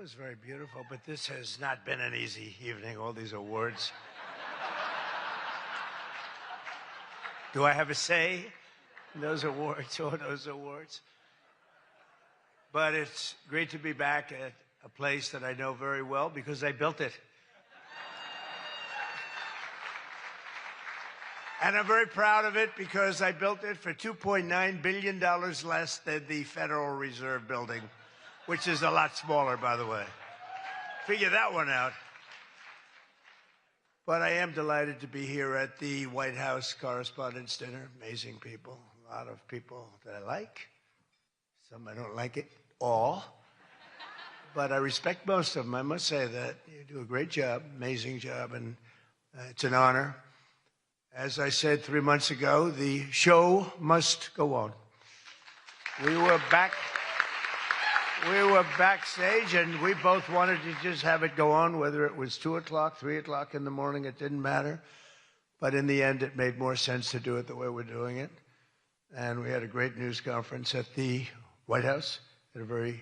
was very beautiful, but this has not been an easy evening, all these awards. Do I have a say in those awards, all those awards? But it's great to be back at a place that I know very well because I built it. And I'm very proud of it because I built it for $2.9 billion less than the Federal Reserve building, which is a lot smaller, by the way. Figure that one out. But I am delighted to be here at the White House Correspondents' Dinner. Amazing people, a lot of people that I like. Some I don't like it all. But I respect most of them, I must say that. You do a great job, amazing job, and it's an honor. As I said 3 months ago, the show must go on. We were backstage, and we both wanted to just have it go on, whether it was 2 o'clock, 3 o'clock in the morning, it didn't matter. But in the end, it made more sense to do it the way we're doing it. And we had a great news conference at the White House, in a very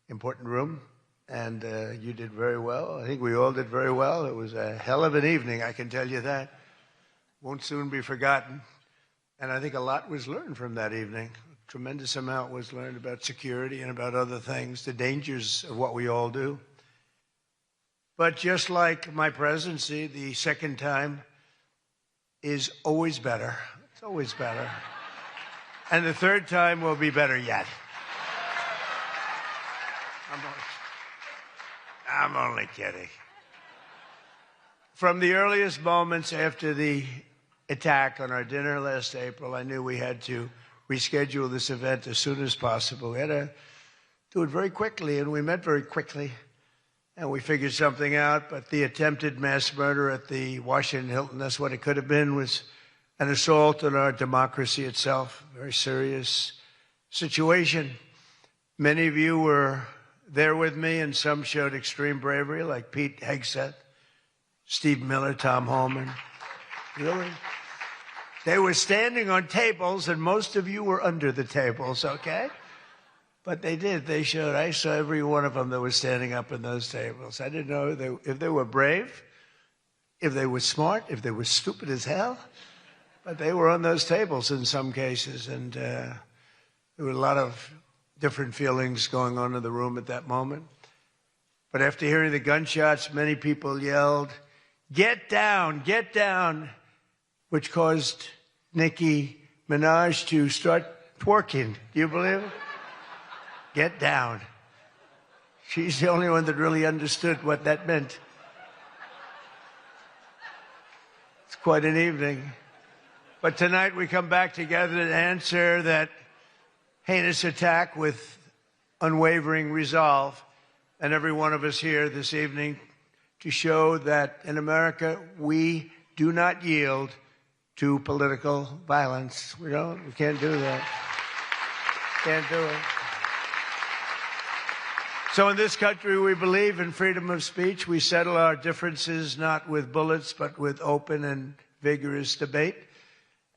important room. And you did very well. I think we all did very well. It was a hell of an evening, I can tell you that. Won't soon be forgotten. And I think a lot was learned from that evening. A tremendous amount was learned about security and about other things, the dangers of what we all do. But just like my presidency, the second time is always better. It's always better. And the third time will be better yet. I'm only kidding. From the earliest moments after the attack on our dinner last April, I knew we had to reschedule this event as soon as possible. We had to do it very quickly, and we met very quickly, and we figured something out. But the attempted mass murder at the Washington Hilton, that's what it could have been, was an assault on our democracy itself. A very serious situation. Many of you were there with me, and some showed extreme bravery, like Pete Hegseth, Steve Miller, Tom Holman. Really? They were standing on tables, and most of you were under the tables, okay? But they did. They showed. I saw every one of them that was standing up in those tables. I didn't know if they were brave, if they were smart, if they were stupid as hell. But they were on those tables in some cases, and there were a lot of different feelings going on in the room at that moment. But after hearing the gunshots, many people yelled, "Get down, get down," which caused Nicki Minaj to start twerking. Do you believe it? Get down. She's the only one that really understood what that meant. It's quite an evening. But tonight we come back together to answer that heinous attack with unwavering resolve. And every one of us here this evening to show that in America, we do not yield to political violence. We can't do that. Can't do it. So in this country, we believe in freedom of speech. We settle our differences not with bullets, but with open and vigorous debate.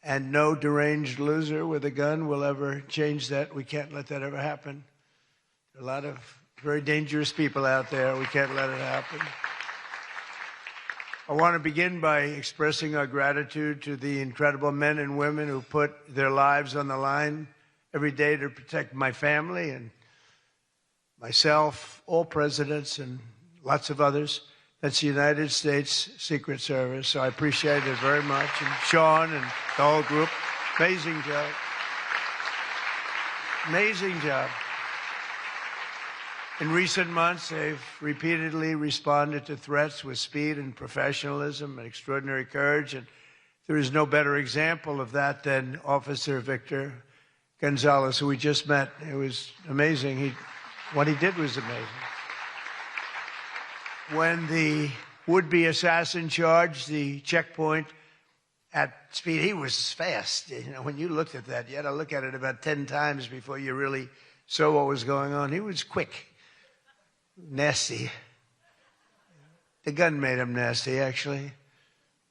And no deranged loser with a gun will ever change that. We can't let that ever happen. There are a lot of very dangerous people out there. We can't let it happen. I want to begin by expressing our gratitude to the incredible men and women who put their lives on the line every day to protect my family and myself, all presidents, and lots of others. That's the United States Secret Service. So I appreciate it very much. And Sean and the whole group, amazing job. Amazing job. In recent months, they've repeatedly responded to threats with speed and professionalism and extraordinary courage. And there is no better example of that than Officer Victor Gonzalez, who we just met. It was amazing. What he did was amazing. When the would-be assassin charged the checkpoint at speed, he was fast. You know, when you looked at that, you had to look at it about 10 times before you really saw what was going on. He was quick. Nasty. The gun made him nasty, actually.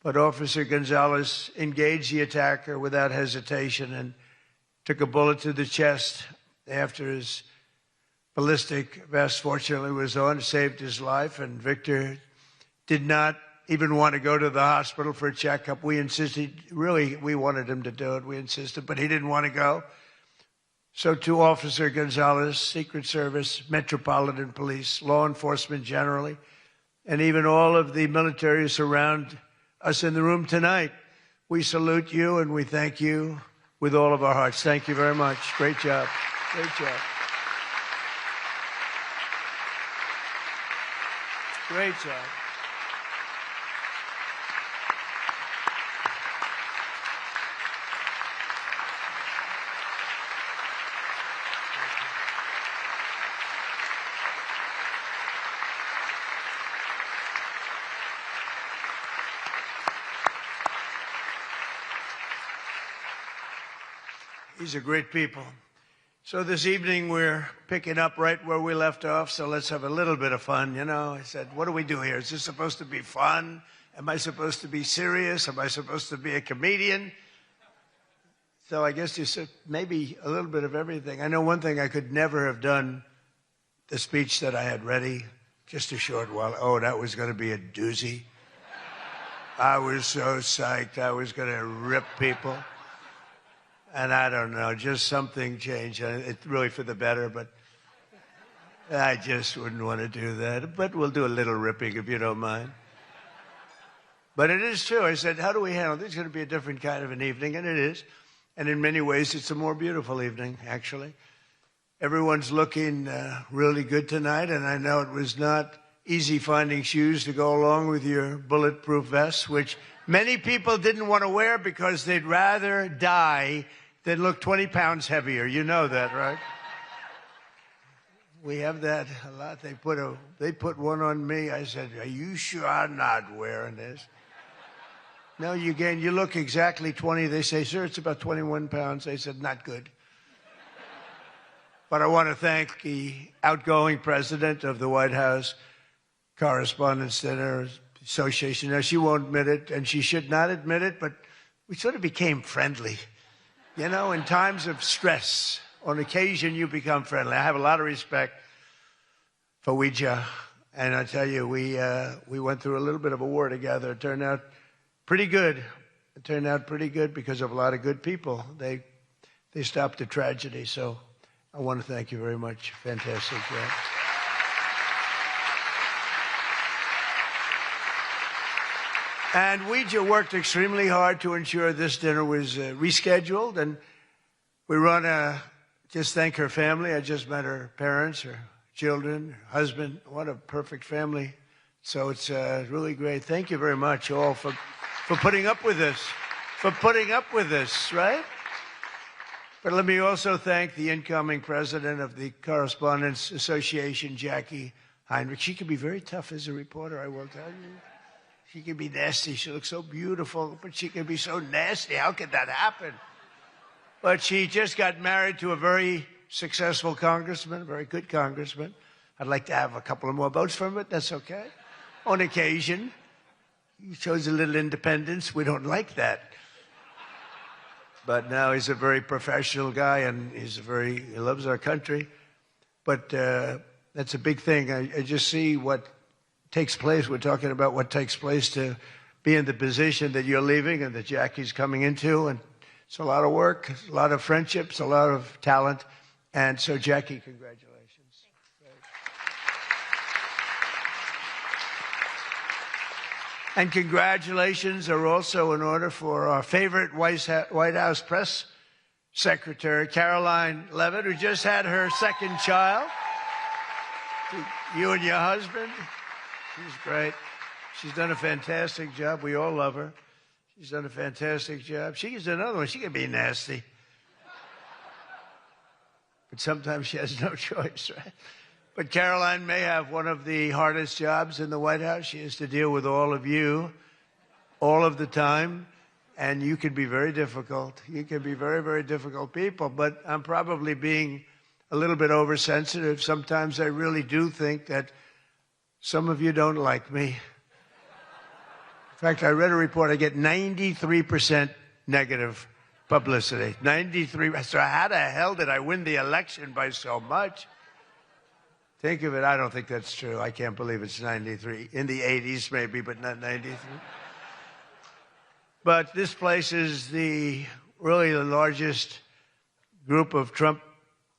But Officer Gonzalez engaged the attacker without hesitation and took a bullet to the chest after his ballistic vest, fortunately, was on, saved his life, and Victor did not even want to go to the hospital for a checkup. We insisted, really, we wanted him to do it. We insisted, but he didn't want to go. So to Officer Gonzalez, Secret Service, Metropolitan Police, law enforcement generally, and even all of the military who surround us in the room tonight, we salute you and we thank you with all of our hearts. Thank you very much. Great job. Great job. Great job. These are great people. So this evening we're picking up right where we left off, so let's have a little bit of fun. You know, I said, what do we do here? Is this supposed to be fun? Am I supposed to be serious? Am I supposed to be a comedian? So I guess you said maybe a little bit of everything. I know one thing, I could never have done the speech that I had ready just a short while. Oh, that was going to be a doozy. I was so psyched. I was going to rip people. And I don't know, just something changed. It's really for the better, but I just wouldn't want to do that. But we'll do a little ripping if you don't mind. But it is true. I said, how do we handle this? It's going to be a different kind of an evening, and it is. And in many ways, it's a more beautiful evening, actually. Everyone's looking really good tonight, and I know it was not easy finding shoes to go along with your bulletproof vests, which many people didn't want to wear because they'd rather die than look 20 pounds heavier. You know that, right? We have that a lot. They put one on me. I said, are you sure I'm not wearing this? No, you look exactly 20. They say, sir, it's about 21 pounds. I said, not good. But I want to thank the outgoing president of the White House Correspondents Association. Now, she won't admit it, and she should not admit it, but we sort of became friendly. You know, in times of stress, on occasion, you become friendly. I have a lot of respect for Ouija, and I tell you, we went through a little bit of a war together. It turned out pretty good. It turned out pretty good because of a lot of good people. They stopped the tragedy, so I want to thank you very much. Fantastic job. And Ouija worked extremely hard to ensure this dinner was rescheduled. And we want to just thank her family. I just met her parents, her children, her husband. What a perfect family. So it's really great. Thank you very much all for putting up with this, right? But let me also thank the incoming president of the Correspondents Association, Jackie Heinrich. She can be very tough as a reporter, I will tell you. She can be nasty. She looks so beautiful, but she can be so nasty. How could that happen? But she just got married to a very successful congressman, a very good congressman. I'd like to have a couple of more votes from it. That's okay. On occasion, he shows a little independence. We don't like that. But now he's a very professional guy, and he loves our country. But that's a big thing. I just see what takes place. We're talking about what takes place to be in the position that you're leaving and that Jackie's coming into. And it's a lot of work, a lot of friendships, a lot of talent. And so, Jackie, congratulations. And congratulations are also in order for our favorite White House press secretary, Caroline Levitt, who just had her second child. You and your husband. She's great. She's done a fantastic job. We all love her. She's done a fantastic job. She can do another one. She can be nasty. But sometimes she has no choice, right? But Caroline may have one of the hardest jobs in the White House. She has to deal with all of you all of the time. And you can be very difficult. You can be very, very difficult people. But I'm probably being a little bit oversensitive. Sometimes I really do think that some of you don't like me. In fact, I read a report. I get 93% negative publicity. 93%. So how the hell did I win the election by so much? Think of it. I don't think that's true. I can't believe it's 93. In the 80s, maybe, but not 93. But this place is really the largest group of Trump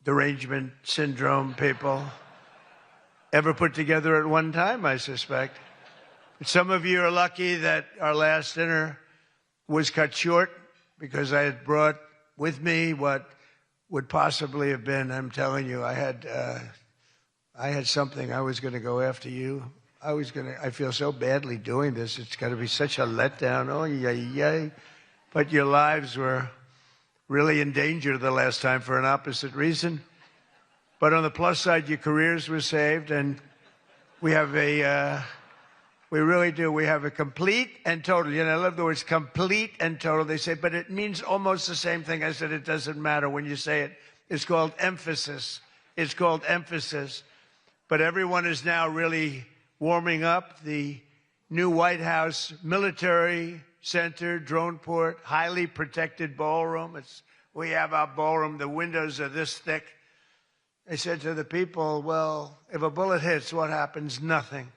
derangement syndrome people ever put together at one time, I suspect. Some of you are lucky that our last dinner was cut short because I had brought with me what would possibly have been, I'm telling you, I had something. I was going to go after you. I feel so badly doing this. It's going to be such a letdown. Oh, yay. But your lives were really in danger the last time for an opposite reason. But on the plus side, your careers were saved, and we really do. We have a complete and total. You know, I love the words complete and total. They say, but it means almost the same thing. I said, it doesn't matter when you say it. It's called emphasis. It's called emphasis. But everyone is now really warming up. The new White House Military Center, drone port, highly protected ballroom. We have our ballroom. The windows are this thick. I said to the people, well, if a bullet hits, what happens? Nothing.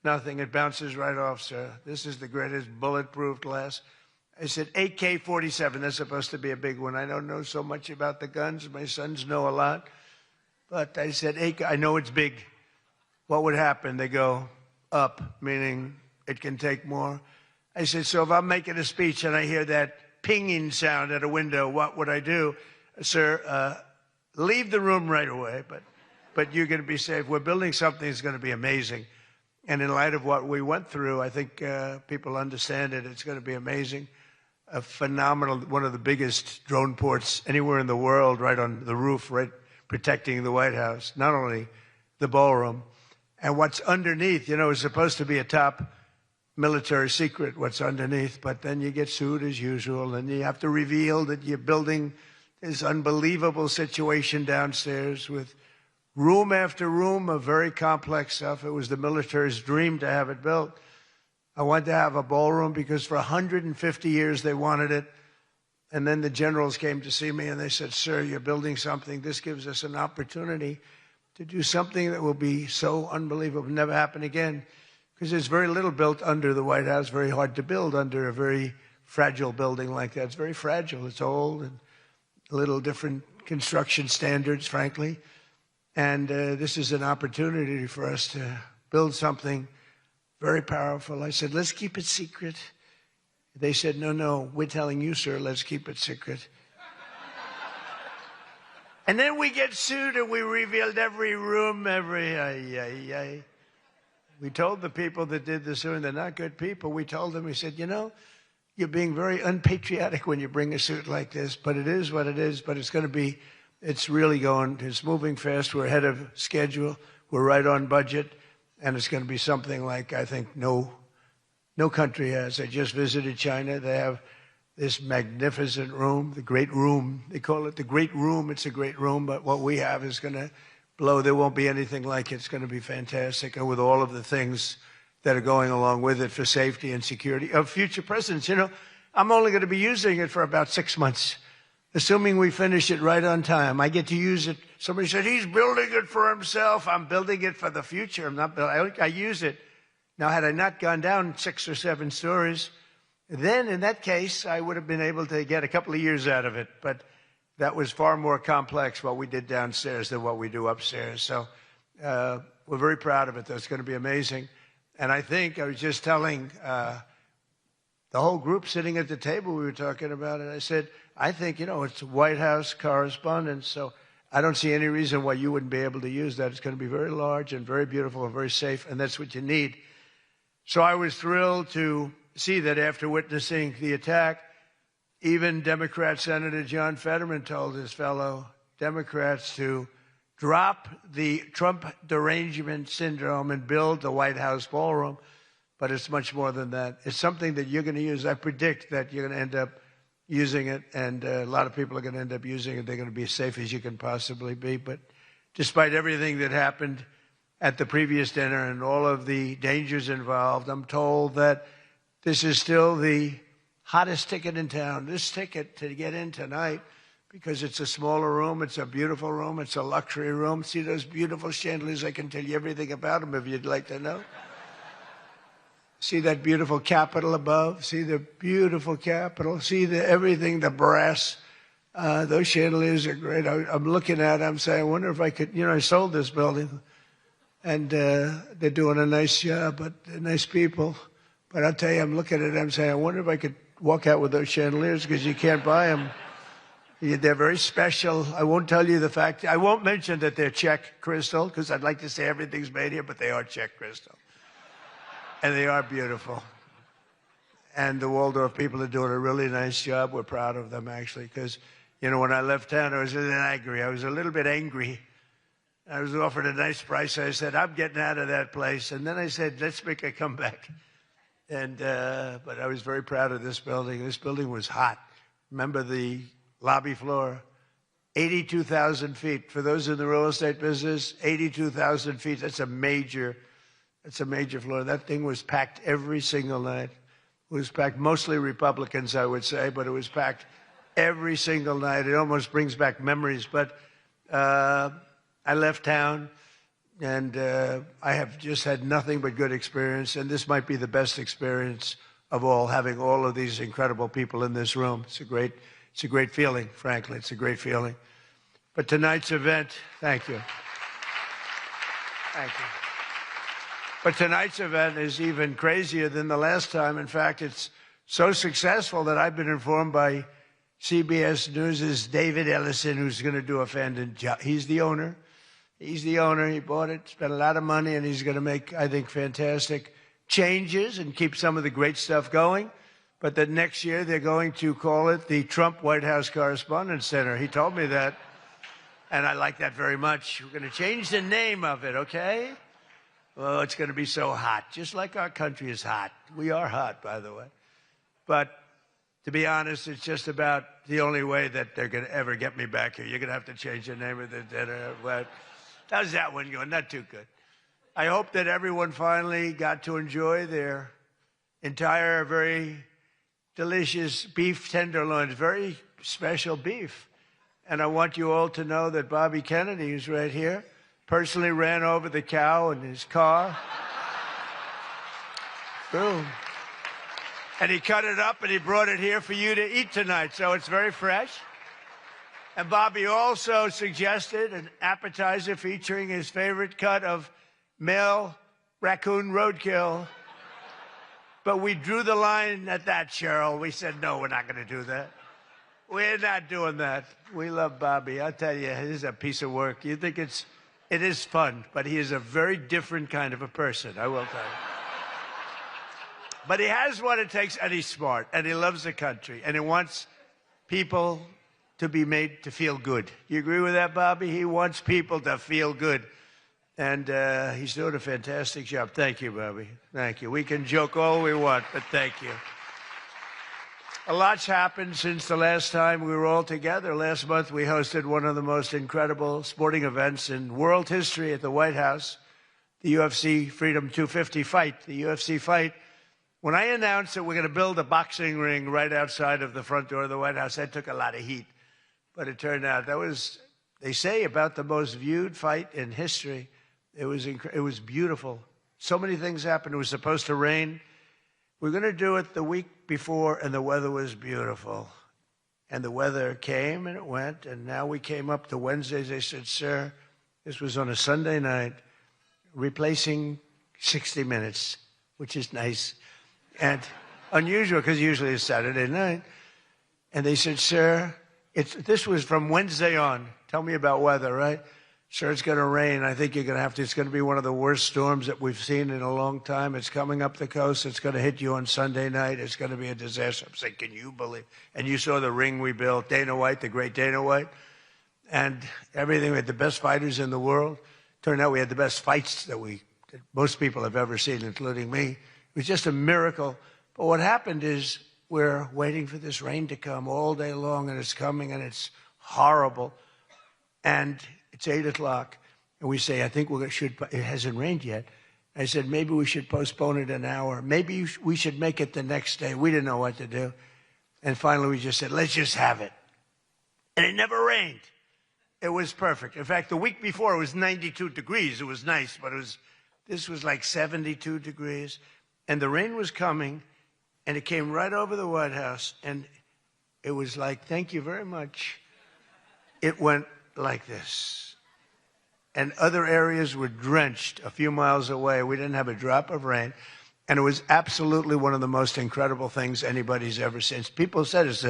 Nothing. It bounces right off, sir. This is the greatest bulletproof glass. I said, AK-47. That's supposed to be a big one. I don't know so much about the guns. My sons know a lot. But I said, I know it's big. What would happen? They go up, meaning it can take more. I said, so if I'm making a speech and I hear that pinging sound at a window, what would I do? Sir, leave the room right away, but you're going to be safe. We're building something that's going to be amazing. And in light of what we went through, I think people understand it. It's going to be amazing. A phenomenal, one of the biggest drone ports anywhere in the world, right on the roof, right protecting the White House, not only the ballroom. And what's underneath, you know, is supposed to be a top military secret, what's underneath, but then you get sued as usual, and you have to reveal that you're building this unbelievable situation downstairs with room after room of very complex stuff. It was the military's dream to have it built. I wanted to have a ballroom because for 150 years they wanted it. And then the generals came to see me and they said, sir, you're building something. This gives us an opportunity to do something that will be so unbelievable, never happen again. Because there's very little built under the White House, very hard to build under a very fragile building like that. It's very fragile. It's old and a little different construction standards, frankly. And this is an opportunity for us to build something very powerful. I said, let's keep it secret. They said, no, we're telling you, sir, let's keep it secret. And then we get sued and we revealed every room, We told the people that did the suing, they're not good people. We told them, we said, you know, you're being very unpatriotic when you bring a suit like this, but it is what it is, but it's going to be, it's really going, it's moving fast. We're ahead of schedule. We're right on budget. And it's going to be something like, I think, no country has. I just visited China. They have this magnificent room, the Great Room. They call it the Great Room. It's a great room, but what we have is going to blow. There won't be anything like it. It's going to be fantastic. And with all of the things that are going along with it for safety and security of future presidents. You know, I'm only going to be using it for about 6 months, assuming we finish it right on time. I get to use it. Somebody said, he's building it for himself. I'm building it for the future. I'm not building. I use it. Now, had I not gone down 6 or 7 stories, then in that case, I would have been able to get a couple of years out of it. But that was far more complex, what we did downstairs, than what we do upstairs. So we're very proud of it. That's going to be amazing. And I think I was just telling the whole group sitting at the table, we were talking about it. I said, I think, you know, it's White House Correspondents, so I don't see any reason why you wouldn't be able to use that. It's going to be very large and very beautiful and very safe, and that's what you need. So I was thrilled to see that after witnessing the attack, even Democrat Senator John Fetterman told his fellow Democrats to drop the Trump derangement syndrome and build the White House ballroom. But it's much more than that. It's something that you're going to use. I predict that you're going to end up using it, and a lot of people are going to end up using it. They're going to be as safe as you can possibly be. But despite everything that happened at the previous dinner and all of the dangers involved, I'm told that this is still the hottest ticket in town. This ticket to get in tonight, because it's a smaller room. It's a beautiful room. It's a luxury room. See those beautiful chandeliers? I can tell you everything about them if you'd like to know. See that beautiful Capitol above? See the beautiful Capitol? See everything, the brass. Those chandeliers are great. I'm looking at them, saying, I wonder if I could, I sold this building. And they're doing a nice job, but they're nice people. But I'll tell you, I'm looking at them saying, I wonder if I could walk out with those chandeliers, because you can't buy them. They're very special. I won't tell you the fact. I won't mention that they're Czech crystal, because I'd like to say everything's made here, but they are Czech crystal. And they are beautiful. And the Waldorf people are doing a really nice job. We're proud of them, actually, because, when I left town, I was a little angry. I was a little bit angry. I was offered a nice price. I said, I'm getting out of that place. And then I said, let's make a comeback. And but I was very proud of this building. This building was hot. Remember the lobby floor? 82,000 feet. For those in the real estate business, 82,000 feet. That's a major floor. That thing was packed every single night. It was packed, mostly Republicans, I would say, but it was packed every single night. It almost brings back memories. But I left town, and I have just had nothing but good experience. And this might be the best experience of all, having all of these incredible people in this room. It's a great feeling, frankly. It's a great feeling. But tonight's event, thank you. Thank you. But tonight's event is even crazier than the last time. In fact, it's so successful that I've been informed by CBS News' David Ellison, who's going to do a fantastic job. He's the owner. He bought it, spent a lot of money, and he's going to make, I think, fantastic changes and keep some of the great stuff going. But that next year they're going to call it the Trump White House Correspondents Center. He told me that, and I like that very much. We're going to change the name of it, okay? Oh, it's going to be so hot, just like our country is hot. We are hot, by the way. But to be honest, it's just about the only way that they're going to ever get me back here. You're going to have to change the name of the dinner. But how's that one going? Not too good. I hope that everyone finally got to enjoy their entire, very delicious beef tenderloins, very special beef. And I want you all to know that Bobby Kennedy, who's right here, personally ran over the cow in his car. Boom. And he cut it up and he brought it here for you to eat tonight. So it's very fresh. And Bobby also suggested an appetizer featuring his favorite cut of male raccoon roadkill. But we drew the line at that, Cheryl. We said, no, we're not going to do that. We're not doing that. We love Bobby. I'll tell you, it is a piece of work. You think it is fun, but he is a very different kind of a person, I will tell you. But he has what it takes, and he's smart, and he loves the country, and he wants people to be made to feel good. You agree with that, Bobby? He wants people to feel good. And he's doing a fantastic job. Thank you, Bobby. Thank you. We can joke all we want, but thank you. A lot's happened since the last time we were all together. Last month, we hosted one of the most incredible sporting events in world history at the White House, the UFC Freedom 250 fight. The UFC fight. When I announced that we're going to build a boxing ring right outside of the front door of the White House, that took a lot of heat. But it turned out that was, they say, about the most viewed fight in history. It was beautiful. So many things happened. It was supposed to rain. We were going to do it the week before, and the weather was beautiful. And the weather came, and it went. And now we came up to Wednesdays. They said, sir, this was on a Sunday night, replacing 60 Minutes, which is nice and unusual because usually it's Saturday night. And they said, sir, this was from Wednesday on. Tell me about weather, right? Sure, it's going to rain. I think you're going to have to. It's going to be one of the worst storms that we've seen in a long time. It's coming up the coast. It's going to hit you on Sunday night. It's going to be a disaster. I'm saying, can you believe? And you saw the ring we built, Dana White, the great Dana White, and everything. We had the best fighters in the world. Turned out we had the best fights that most people have ever seen, including me. It was just a miracle. But what happened is we're waiting for this rain to come all day long, and it's coming, and it's horrible. And it's 8 o'clock, and we say, I think it hasn't rained yet. I said, maybe we should postpone it an hour. Maybe we should make it the next day. We didn't know what to do. And finally, we just said, let's just have it. and it never rained. It was perfect. In fact, the week before, it was 92 degrees. It was nice, but this was like 72 degrees. And the rain was coming, and it came right over the White House, and it was like, thank you very much. It went like this. And other areas were drenched a few miles away. We didn't have a drop of rain. And it was absolutely one of the most incredible things anybody's ever seen. People said it's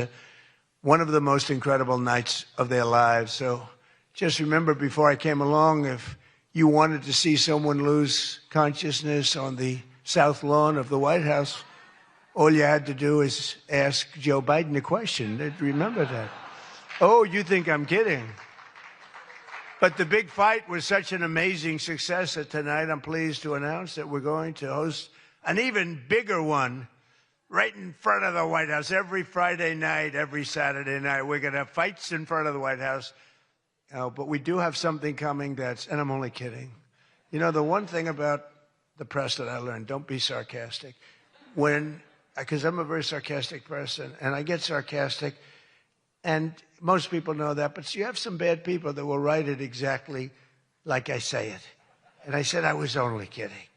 one of the most incredible nights of their lives. So just remember, before I came along, if you wanted to see someone lose consciousness on the South Lawn of the White House, all you had to do is ask Joe Biden a question. Remember that. Oh, you think I'm kidding. But the big fight was such an amazing success that tonight I'm pleased to announce that we're going to host an even bigger one right in front of the White House. Every Friday night, every Saturday night, we're going to have fights in front of the White House. But we do have something coming and I'm only kidding. You know, the one thing about the press that I learned, don't be sarcastic. Because I'm a very sarcastic person, and I get sarcastic, and most people know that, but you have some bad people that will write it exactly like I say it. And I said I was only kidding.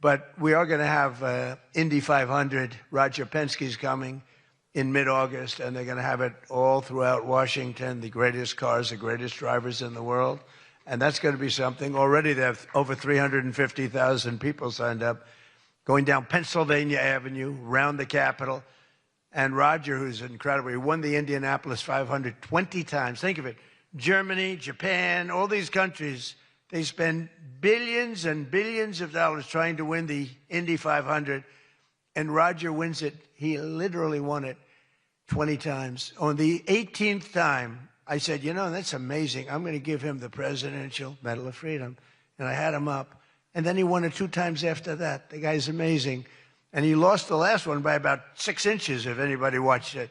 But we are going to have Indy 500. Roger Penske's coming in mid-August, and they're going to have it all throughout Washington, the greatest cars, the greatest drivers in the world. And that's going to be something. Already they have over 350,000 people signed up, going down Pennsylvania Avenue, around the Capitol. And Roger, who's incredible, he won the Indianapolis 500 20 times. Think of it. Germany, Japan, all these countries, they spend billions and billions of dollars trying to win the Indy 500. And Roger wins it. He literally won it 20 times. On the 18th time, I said, you know, that's amazing. I'm going to give him the Presidential Medal of Freedom. And I had him up. And then he won it 2 times after that. The guy's amazing. And he lost the last one by about 6 inches, if anybody watched it.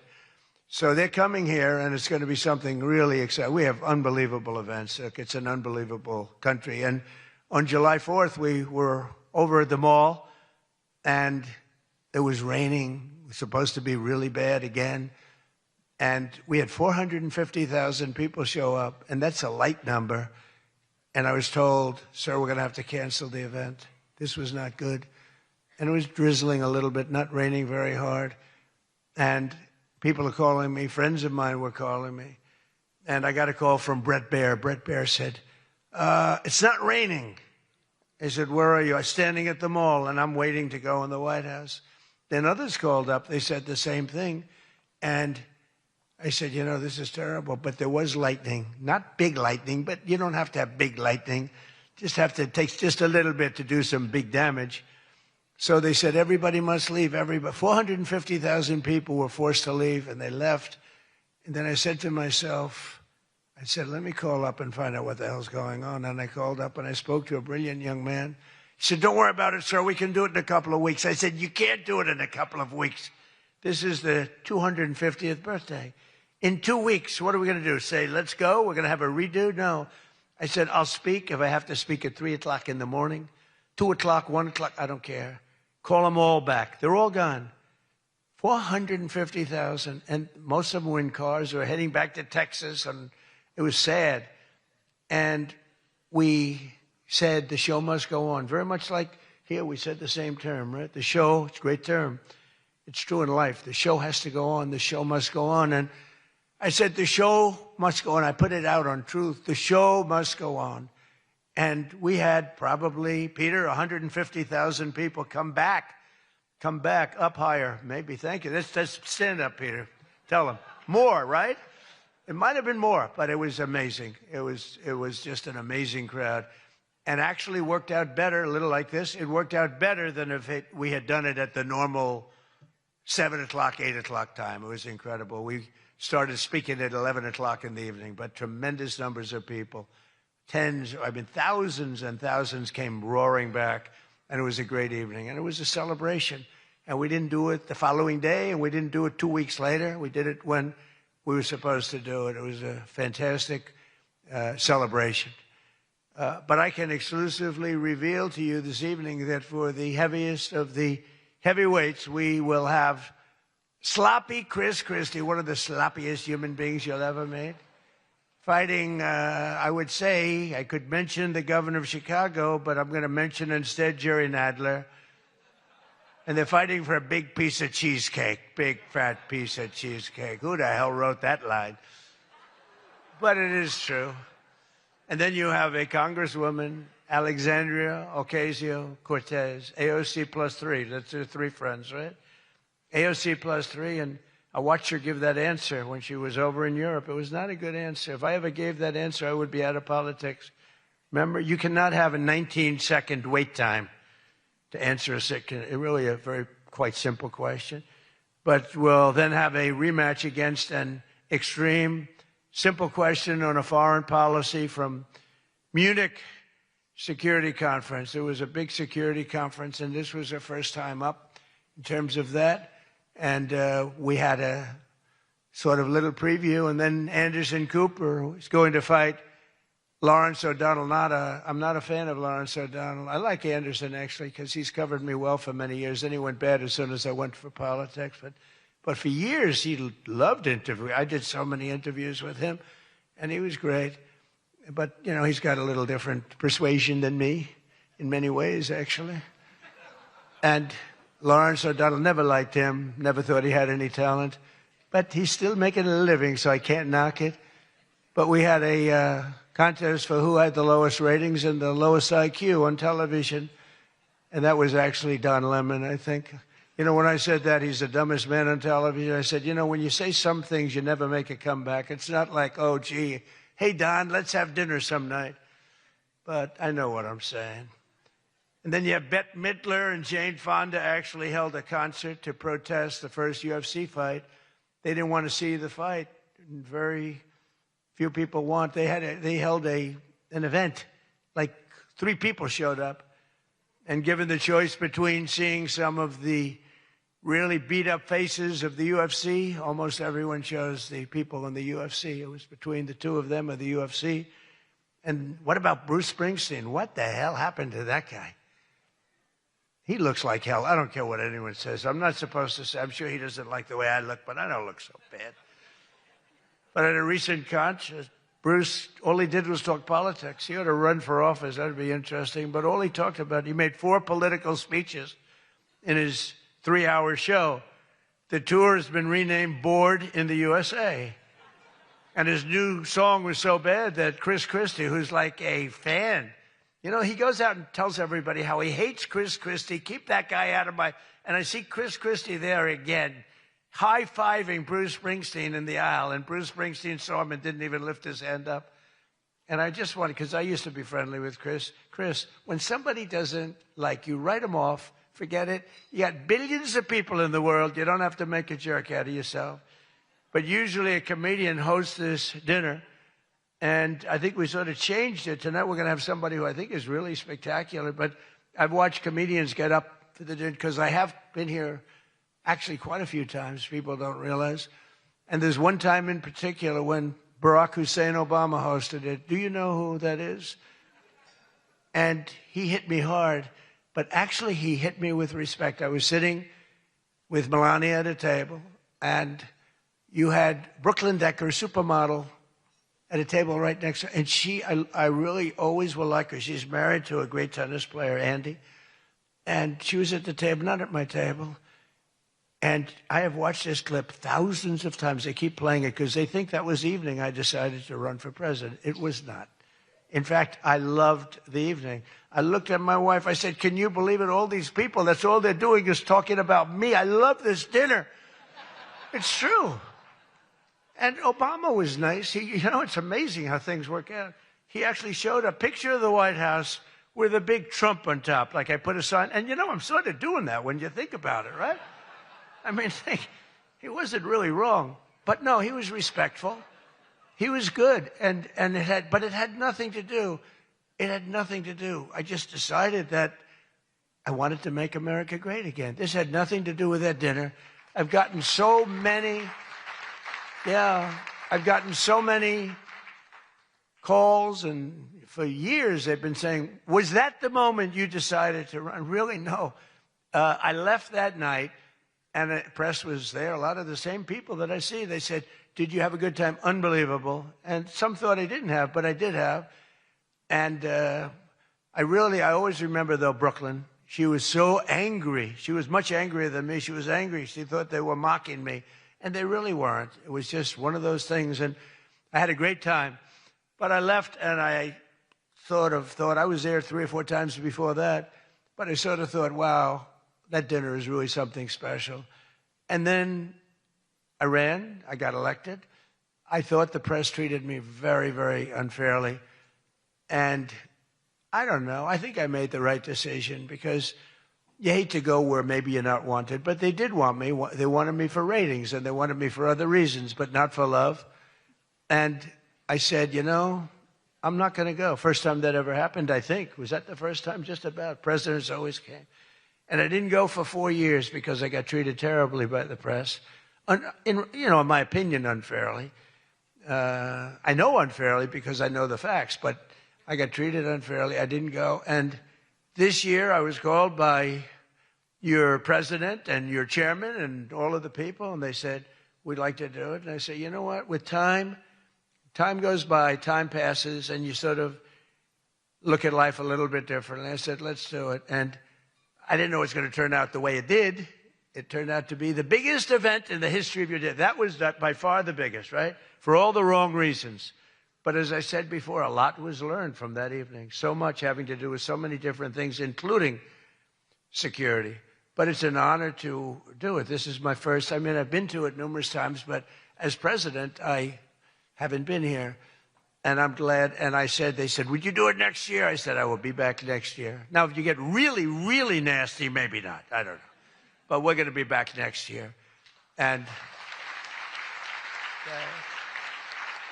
So they're coming here, and it's going to be something really exciting. We have unbelievable events. It's an unbelievable country. And on July 4th, we were over at the mall, and it was raining. It was supposed to be really bad again. And we had 450,000 people show up, and that's a light number. And I was told, sir, we're going to have to cancel the event. This was not good. And it was drizzling a little bit, not raining very hard. And people are calling me. Friends of mine were calling me. And I got a call from Brett Baer. Brett Baer said, it's not raining. I said, where are you? I'm standing at the mall, and I'm waiting to go in the White House. Then others called up. They said the same thing. And I said, you know, this is terrible. But there was lightning. Not big lightning, but you don't have to have big lightning. It takes just a little bit to do some big damage. So they said, everybody must leave. 450,000 people were forced to leave, and they left. And then I said to myself, I said, let me call up and find out what the hell's going on. And I called up, and I spoke to a brilliant young man. He said, don't worry about it, sir. We can do it in a couple of weeks. I said, you can't do it in a couple of weeks. This is the 250th birthday. In 2 weeks, what are we going to do? Say, let's go? We're going to have a redo? No. I said, I'll speak if I have to speak at 3 o'clock in the morning, 2 o'clock, 1 o'clock. I don't care. Call them all back. They're all gone. 450,000, and most of them were in cars. They were heading back to Texas, and it was sad. And we said the show must go on. Very much like here, we said the same term, right? The show, it's a great term. It's true in life. The show has to go on. The show must go on. And I said, the show must go on. I put it out on Truth. The show must go on. And we had probably, Peter, 150,000 people come back, up higher, maybe. Thank you. Let's stand up, Peter. Tell them. More, right? It might have been more, but it was amazing. It was just an amazing crowd. And actually worked out better, a little like this. It worked out better than if we had done it at the normal 7 o'clock, 8 o'clock time. It was incredible. We started speaking at 11 o'clock in the evening, but tremendous numbers of people. Thousands and thousands came roaring back, and it was a great evening. And it was a celebration. And we didn't do it the following day, and we didn't do it 2 weeks later. We did it when we were supposed to do it. It was a fantastic celebration. But I can exclusively reveal to you this evening that for the heaviest of the heavyweights, we will have Sloppy Chris Christie, one of the sloppiest human beings you'll ever meet. Fighting, I would say, I could mention the governor of Chicago, but I'm going to mention instead Jerry Nadler. And they're fighting for a big piece of cheesecake, big fat piece of cheesecake. Who the hell wrote that line? But it is true. And then you have a congresswoman, Alexandria Ocasio-Cortez, AOC +3. That's her 3 friends, right? AOC +3, and I watched her give that answer when she was over in Europe. It was not a good answer. If I ever gave that answer, I would be out of politics. Remember, you cannot have a 19-second wait time to answer really a very quite simple question. But we'll then have a rematch against an extreme, simple question on a foreign policy from Munich Security Conference. It was a big security conference, and this was our first time up in terms of that. And we had a sort of little preview, and then Anderson Cooper is going to fight Lawrence O'Donnell. I'm not a fan of Lawrence O'Donnell. I like Anderson, actually, because he's covered me well for many years. Then he went bad as soon as I went for politics. But for years, he loved interviewing. I did so many interviews with him, and he was great. But, you know, he's got a little different persuasion than me in many ways, actually. And Lawrence O'Donnell, never liked him, never thought he had any talent. But he's still making a living, so I can't knock it. But we had a contest for who had the lowest ratings and the lowest IQ on television. And that was actually Don Lemon, I think. You know, when I said that he's the dumbest man on television, I said, you know, when you say some things, you never make a comeback. It's not like, oh, gee, hey, Don, let's have dinner some night. But I know what I'm saying. And then you have Bette Midler and Jane Fonda actually held a concert to protest the first UFC fight. They didn't want to see the fight. Very few people want. They held an event. Like 3 people showed up. And given the choice between seeing some of the really beat-up faces of the UFC, almost everyone chose the people in the UFC. It was between the 2 of them or the UFC. And what about Bruce Springsteen? What the hell happened to that guy? He looks like hell. I don't care what anyone says. I'm not supposed to say. I'm sure he doesn't like the way I look, but I don't look so bad. But at a recent concert, Bruce, all he did was talk politics. He ought to run for office. That would be interesting. But all he talked about, he made 4 political speeches in his 3-hour show. The tour has been renamed Bored in the USA. And his new song was so bad that Chris Christie, who's like a fan, you know, he goes out and tells everybody how he hates Chris Christie. Keep that guy out of my... And I see Chris Christie there again, high-fiving Bruce Springsteen in the aisle. And Bruce Springsteen saw him and didn't even lift his hand up. And I just wanted, because I used to be friendly with Chris. Chris, when somebody doesn't like you, write them off. Forget it. You got billions of people in the world. You don't have to make a jerk out of yourself. But usually a comedian hosts this dinner. And I think we sort of changed it. Tonight we're going to have somebody who I think is really spectacular. But I've watched comedians get up for the dinner because I have been here actually quite a few times. People don't realize. And there's one time in particular when Barack Hussein Obama hosted it. Do you know who that is? And he hit me hard. But actually he hit me with respect. I was sitting with Melania at a table. And you had Brooklyn Decker, supermodel, at a table right next to her. And I really always will like her. She's married to a great tennis player, Andy. And she was at the table, not at my table. And I have watched this clip thousands of times. They keep playing it because they think that was the evening I decided to run for president. It was not. In fact, I loved the evening. I looked at my wife. I said, can you believe it? All these people, that's all they're doing is talking about me. I love this dinner. It's true. And Obama was nice. You know, it's amazing how things work out. He actually showed a picture of the White House with a big Trump on top, like I put a sign. And, you know, I'm sort of doing that when you think about it, right? I mean, he wasn't really wrong. But, no, he was respectful. He was good. But it had nothing to do. It had nothing to do. I just decided that I wanted to make America great again. This had nothing to do with that dinner. I've gotten so many... Yeah, I've gotten so many calls, and for years they've been saying, was that the moment you decided to run? Really, no. I left that night, And the press was there, a lot of the same people that I see. They said, did you have a good time? Unbelievable. And some thought I didn't have, but I did have. And I always remember, though, Brooklyn. She was so angry. She was much angrier than me. She was angry. She thought they were mocking me. And they really weren't. It was just one of those things. And I had a great time. But I left, and I thought, I was there 3 or 4 times before that. But I sort of thought, wow, that dinner is really something special. And then I ran. I got elected. I thought the press treated me very, very unfairly. And I don't know. I think I made the right decision, because you hate to go where maybe you're not wanted. But they did want me. They wanted me for ratings, and they wanted me for other reasons, but not for love. And I said, you know, I'm not going to go. First time that ever happened, I think. Was that the first time? Just about. Presidents always came. And I didn't go for 4 years because I got treated terribly by the press. In my opinion, unfairly. I know unfairly because I know the facts, but I got treated unfairly. I didn't go. And this year I was called by your president and your chairman and all of the people, and they said, we'd like to do it. And I said, you know what? With time goes by, time passes, and you sort of look at life a little bit differently. I said, let's do it. And I didn't know it was going to turn out the way it did. It turned out to be the biggest event in the history of your day. That was by far the biggest, right? For all the wrong reasons. But as I said before, a lot was learned from that evening. So much having to do with so many different things, including security. But it's an honor to do it. This is my first. I mean, I've been to it numerous times, but as president, I haven't been here. And I'm glad. And they said, would you do it next year? I said, I will be back next year. Now, if you get really, really nasty, maybe not. I don't know. But we're going to be back next year. And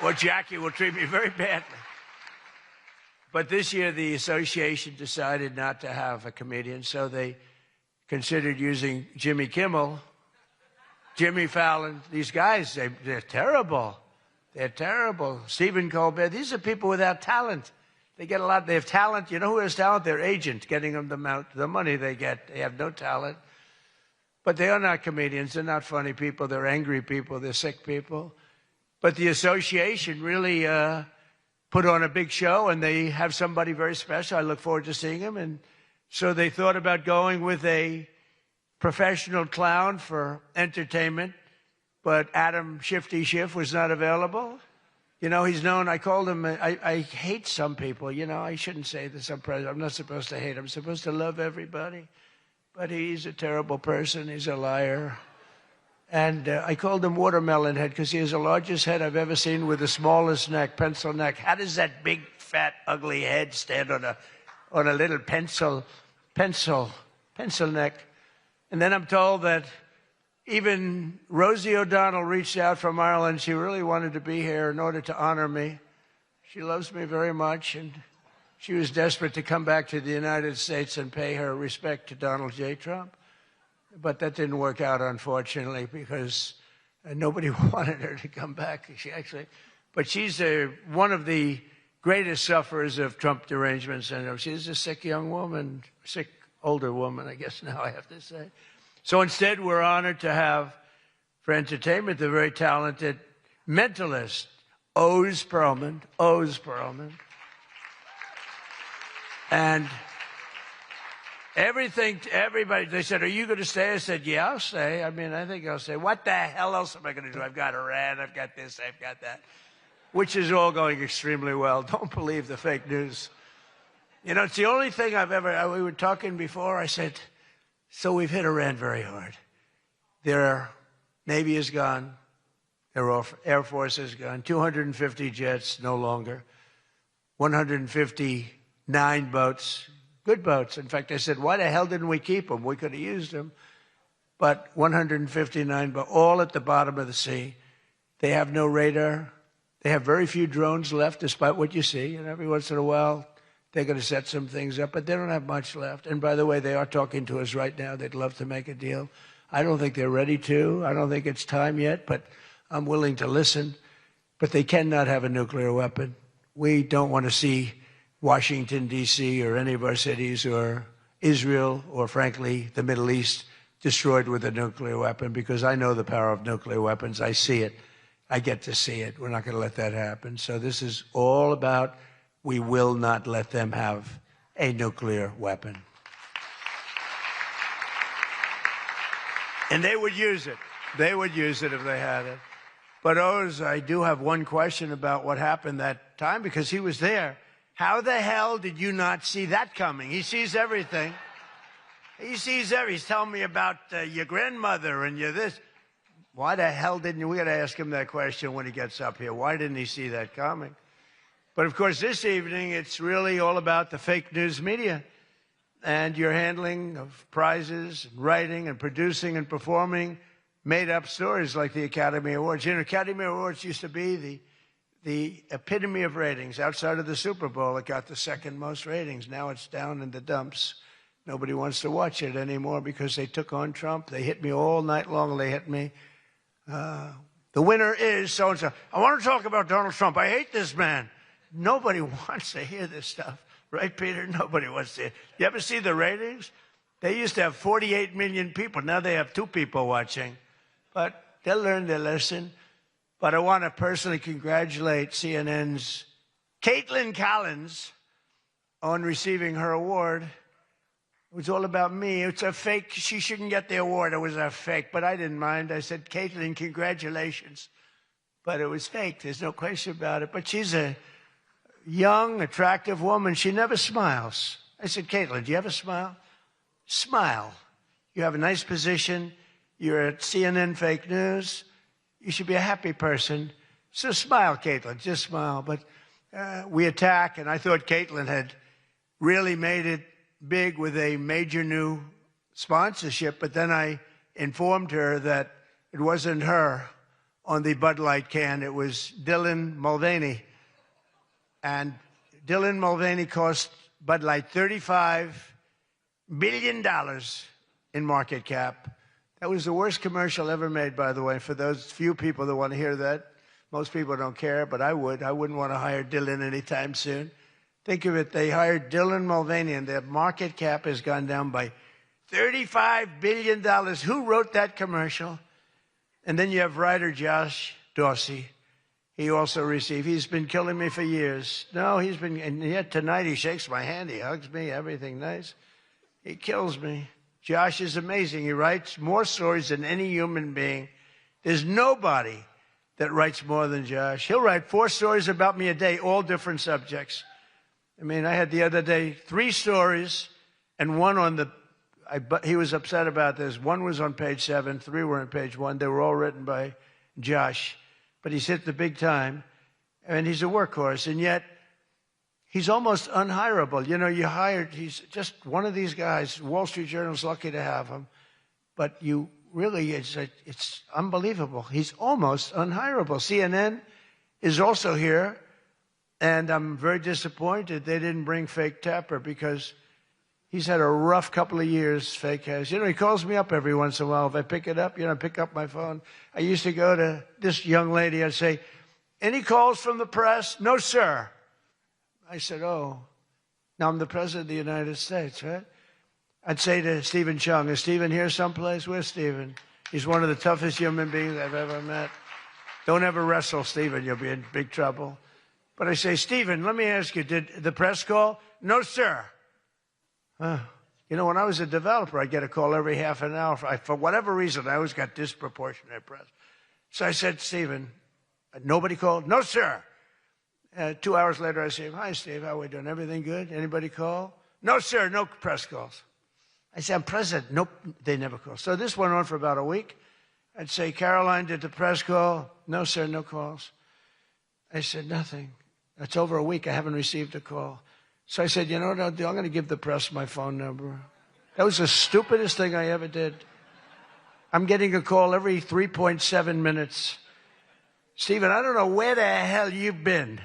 or Jackie will treat me very badly. But this year, the association decided not to have a comedian, so they considered using Jimmy Kimmel, Jimmy Fallon. These guys, they're terrible. They're terrible. Stephen Colbert. These are people without talent. They get a lot. They have talent. You know who has talent? Their agent, getting them the money they get. They have no talent. But they are not comedians. They're not funny people. They're angry people. They're sick people. But the association really put on a big show, and they have somebody very special. I look forward to seeing him. And so they thought about going with a professional clown for entertainment. But Adam Shifty Schiff was not available. You know, he's known, I called him, I hate some people. You know, I shouldn't say this. I'm not supposed to hate. I'm supposed to love everybody. But he's a terrible person. He's a liar. And I called him Watermelon Head because he has the largest head I've ever seen with the smallest neck, pencil neck. How does that big, fat, ugly head stand on a little pencil neck? And then I'm told that even Rosie O'Donnell reached out from Ireland. She really wanted to be here in order to honor me. She loves me very much, and she was desperate to come back to the United States and pay her respect to Donald J. Trump. But that didn't work out, unfortunately, because nobody wanted her to come back. But she's one of the greatest sufferers of Trump derangement syndrome. She's a sick young woman, sick older woman, I guess now I have to say. So instead, we're honored to have, for entertainment, the very talented mentalist, Oz Perlman. And everybody, they said, are you going to stay? I said, yeah, I'll stay. I mean, I think I'll stay. What the hell else am I going to do? I've got Iran, I've got this, I've got that, which is all going extremely well. Don't believe the fake news. You know, it's the only thing we were talking before, I said, so we've hit Iran very hard. Their Navy is gone. Their Air Force is gone. 250 jets, no longer. 159 boats, good boats. In fact, I said, why the hell didn't we keep them? We could have used them. But 159 boats, all at the bottom of the sea. They have no radar. They have very few drones left, despite what you see. And every once in a while, they're going to set some things up, but they don't have much left. And by the way, they are talking to us right now. They'd love to make a deal. I don't think they're ready to. I don't think it's time yet, but I'm willing to listen. But they cannot have a nuclear weapon. We don't want to see Washington, D.C., or any of our cities, or Israel, or frankly, the Middle East, destroyed with a nuclear weapon, because I know the power of nuclear weapons. I see it. I get to see it. We're not going to let that happen. So this is all about, we will not let them have a nuclear weapon. And they would use it. They would use it if they had it. But Oz, I do have one question about what happened that time, because he was there. How the hell did you not see that coming? He sees everything. He sees everything. He's telling me about your grandmother and your this. Why the hell didn't you? We got to ask him that question when he gets up here. Why didn't he see that coming? But of course, this evening, it's really all about the fake news media and your handling of prizes, and writing and producing and performing made-up stories like the Academy Awards. You know, Academy Awards used to be the epitome of ratings. Outside of the Super Bowl, it got the second most ratings. Now it's down in the dumps. Nobody wants to watch it anymore because they took on Trump. They hit me all night long. They hit me. The winner is so-and-so. I want to talk about Donald Trump. I hate this man. Nobody wants to hear this stuff. Right, Peter? Nobody wants to. You ever see the ratings? They used to have 48 million people. Now they have 2 people watching. But they'll learn their lesson. But I want to personally congratulate CNN's Caitlin Collins on receiving her award. It was all about me. It's a fake. She shouldn't get the award. It was a fake. But I didn't mind. I said, Caitlin, congratulations. But it was fake. There's no question about it. But she's a young, attractive woman. She never smiles. I said, Caitlin, do you ever smile? Smile. You have a nice position. You're at CNN Fake News. You should be a happy person. So smile, Caitlin. Just smile. But we attack, and I thought Caitlin had really made it big with a major new sponsorship, but then I informed her that it wasn't her on the Bud Light can. It was Dylan Mulvaney. And Dylan Mulvaney cost Bud Light $35 billion in market cap. That was the worst commercial ever made, by the way, for those few people that want to hear that. Most people don't care, but I would. I wouldn't want to hire Dylan anytime soon. Think of it, they hired Dylan Mulvaney, and their market cap has gone down by $35 billion. Who wrote that commercial? And then you have writer Josh Dorsey. He also received, he's been killing me for years. No, he's been, and yet tonight he shakes my hand, he hugs me, everything nice. He kills me. Josh is amazing. He writes more stories than any human being. There's nobody that writes more than Josh. He'll write 4 stories about me a day, all different subjects. I mean, I had the other day 3 stories and one on the, he was upset about this. 1 was on page 7, 3 were on page 1. They were all written by Josh. But he's hit the big time, and he's a workhorse, and yet he's almost unhirable. You know, he's just one of these guys. Wall Street Journal's lucky to have him. But you really, it's unbelievable. He's almost unhirable. CNN is also here. And I'm very disappointed they didn't bring Fake Tapper, because he's had a rough couple of years, Fake has. You know, he calls me up every once in a while. If I pick it up, I pick up my phone. I used to go to this young lady. I'd say, any calls from the press? No, sir. I said, oh, now I'm the President of the United States, right? I'd say to Stephen Chung, is Stephen here someplace? Where's Stephen? He's one of the toughest human beings I've ever met. Don't ever wrestle Stephen. You'll be in big trouble. But I say, Stephen, let me ask you, did the press call? No, sir. You know, when I was a developer, I'd get a call every half an hour. For whatever reason, I always got disproportionate press. So I said, Stephen, nobody called? No, sir. 2 hours later, I say, hi, Steve, how are we doing? Everything good? Anybody call? No, sir, no press calls. I said, I'm president. Nope, they never call. So this went on for about a week. I'd say, Caroline, did the press call? No, sir, no calls. I said, nothing. It's over a week. I haven't received a call. So I said, you know what I'll do? I'm going to give the press my phone number. That was the stupidest thing I ever did. I'm getting a call every 3.7 minutes. Stephen, I don't know where the hell you've been,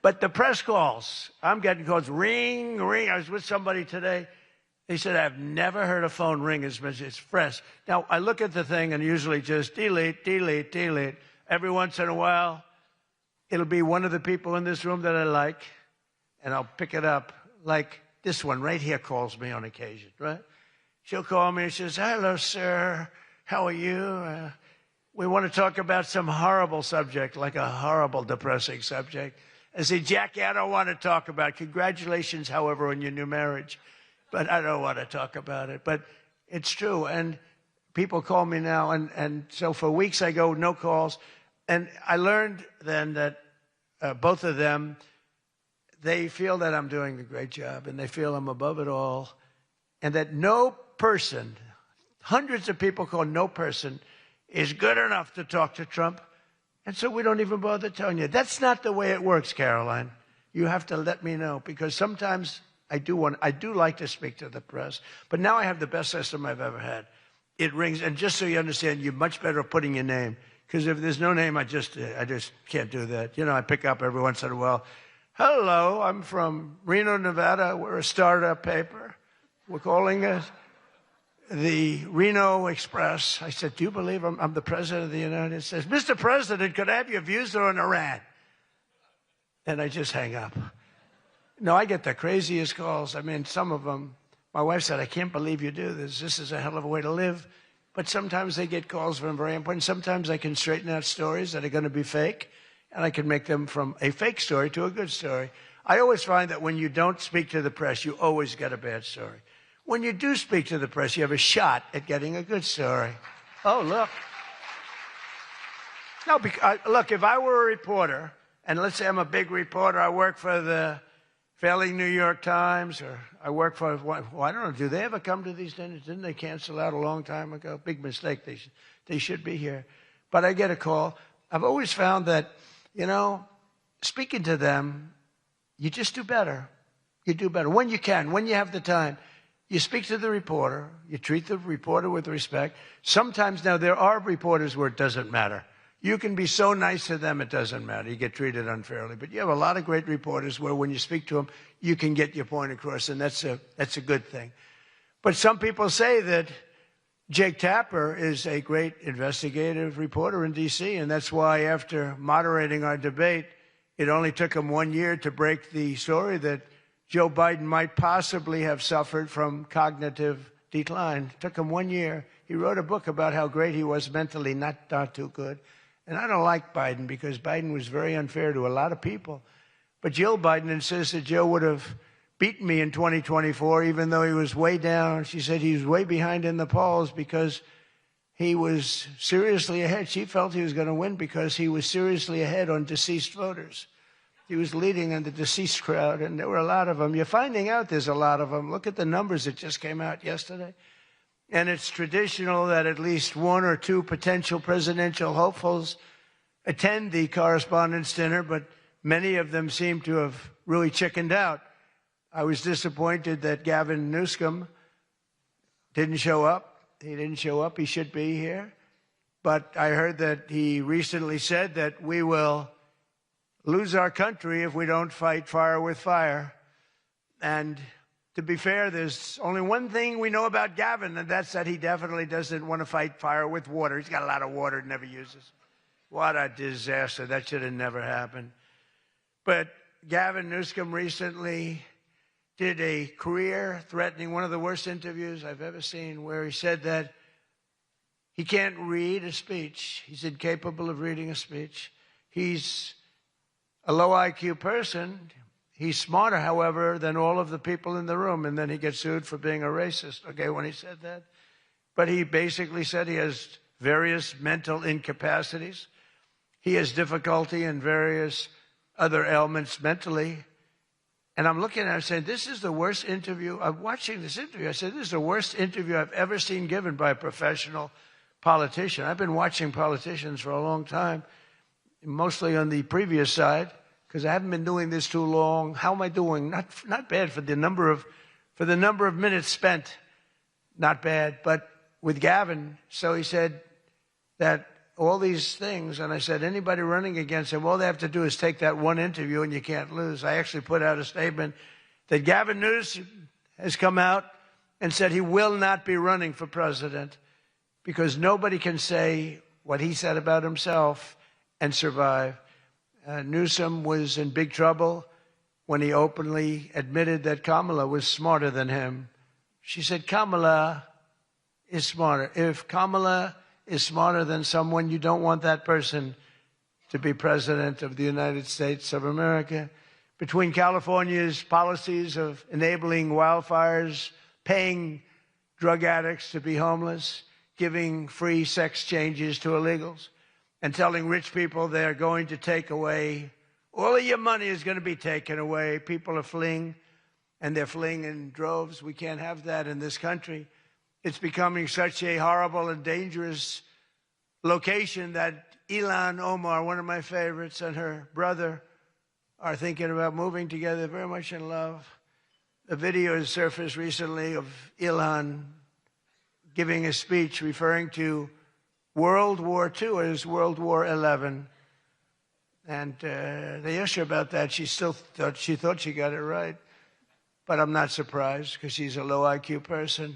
but the press calls, I'm getting calls, ring, ring. I was with somebody today. They said, I've never heard a phone ring as much. It's fresh. Now, I look at the thing and usually just delete, delete, delete. Every once in a while, it'll be one of the people in this room that I like, and I'll pick it up. Like this one right here calls me on occasion, right? she'll call me and she says, hello, sir. How are you? We want to talk about some horrible subject, like a horrible, depressing subject. I say, Jackie, I don't want to talk about it. Congratulations, however, on your new marriage. But I don't want to talk about it. But it's true. And people call me now. And so for weeks I go, no calls. And I learned then that both of them, they feel that I'm doing a great job. And they feel I'm above it all. And that no person, hundreds of people call no person, is good enough to talk to Trump. And so we don't even bother telling you. That's not the way it works, Caroline. You have to let me know, because sometimes I do like to speak to the press. But now I have the best system I've ever had. It rings, and just so you understand, you're much better at putting your name. Because if there's no name, I just can't do that. You know, I pick up every once in a while. Hello, I'm from Reno, Nevada. We're a startup paper. We're calling it the Reno Express. I said, do you believe I'm the president of the United States? Mr. President, could I have your views on Iran? And I just hang up. No, I get the craziest calls. I mean, some of them, my wife said, I can't believe you do this. This is a hell of a way to live. But sometimes they get calls from very important. Sometimes I can straighten out stories that are going to be fake, and I can make them from a fake story to a good story. I always find that when you don't speak to the press, you always get a bad story. When you do speak to the press, you have a shot at getting a good story. Oh, look. No, look, if I were a reporter, and let's say I'm a big reporter, I work for the failing New York Times, or I work for, well, I don't know, do they ever come to these dinners? Didn't they cancel out a long time ago? Big mistake. They should be here. But I get a call. I've always found that, you know, speaking to them, you just do better. You do better. When you can, when you have the time. You speak to the reporter. You treat the reporter with respect. Sometimes now there are reporters where it doesn't matter. You can be so nice to them, it doesn't matter. You get treated unfairly. But you have a lot of great reporters where when you speak to them, you can get your point across, and that's a good thing. But some people say that Jake Tapper is a great investigative reporter in D.C., and that's why after moderating our debate, it only took him 1 year to break the story that Joe Biden might possibly have suffered from cognitive decline. It took him 1 year. He wrote a book about how great he was mentally, not too good. And I don't like Biden because Biden was very unfair to a lot of people. But Jill Biden insists that Joe would have beaten me in 2024, even though he was way down. She said he was way behind in the polls because he was seriously ahead. She felt he was going to win because he was seriously ahead on deceased voters. He was leading in the deceased crowd, and there were a lot of them. You're finding out there's a lot of them. Look at the numbers that just came out yesterday. And it's traditional that at least one or two potential presidential hopefuls attend the correspondents' dinner, but many of them seem to have really chickened out. I was disappointed that Gavin Newsom didn't show up. He didn't show up. He should be here. But I heard that he recently said that we will lose our country if we don't fight fire with fire. And to be fair, there's only one thing we know about Gavin, and that's that he definitely doesn't want to fight fire with water. He's got a lot of water he never uses. What a disaster. That should have never happened. But Gavin Newsom recently did a career-threatening, one of the worst interviews I've ever seen, where he said that he can't read a speech. He's incapable of reading a speech. He's a low IQ person. He's smarter, however, than all of the people in the room. And then he gets sued for being a racist, okay, when he said that. But he basically said he has various mental incapacities. He has difficulty in various other ailments mentally. And I'm looking at him saying, this is the worst interview. I'm watching this interview. I said, this is the worst interview I've ever seen given by a professional politician. I've been watching politicians for a long time, mostly on the previous side, because I haven't been doing this too long. How am I doing? Not bad for the number of minutes spent. Not bad. But with Gavin, so he said that all these things, and I said, anybody running against him, all they have to do is take that one interview and you can't lose. I actually put out a statement that Gavin Newsom has come out and said he will not be running for president because nobody can say what he said about himself and survive. Newsom was in big trouble when he openly admitted that Kamala was smarter than him. She said, Kamala, is smarter. If Kamala is smarter than someone, you don't want that person to be president of the United States of America. Between California's policies of enabling wildfires, paying drug addicts to be homeless, giving free sex changes to illegals, and telling rich people they're going to take away, all of your money is going to be taken away. People are fleeing, and they're fleeing in droves. We can't have that in this country. It's becoming such a horrible and dangerous location that Ilhan Omar, one of my favorites, and her brother are thinking about moving together, very much in love. A video has surfaced recently of Ilhan giving a speech referring to World War II as World War XI. And they asked her about that. She thought she got it right. But I'm not surprised, because she's a low IQ person.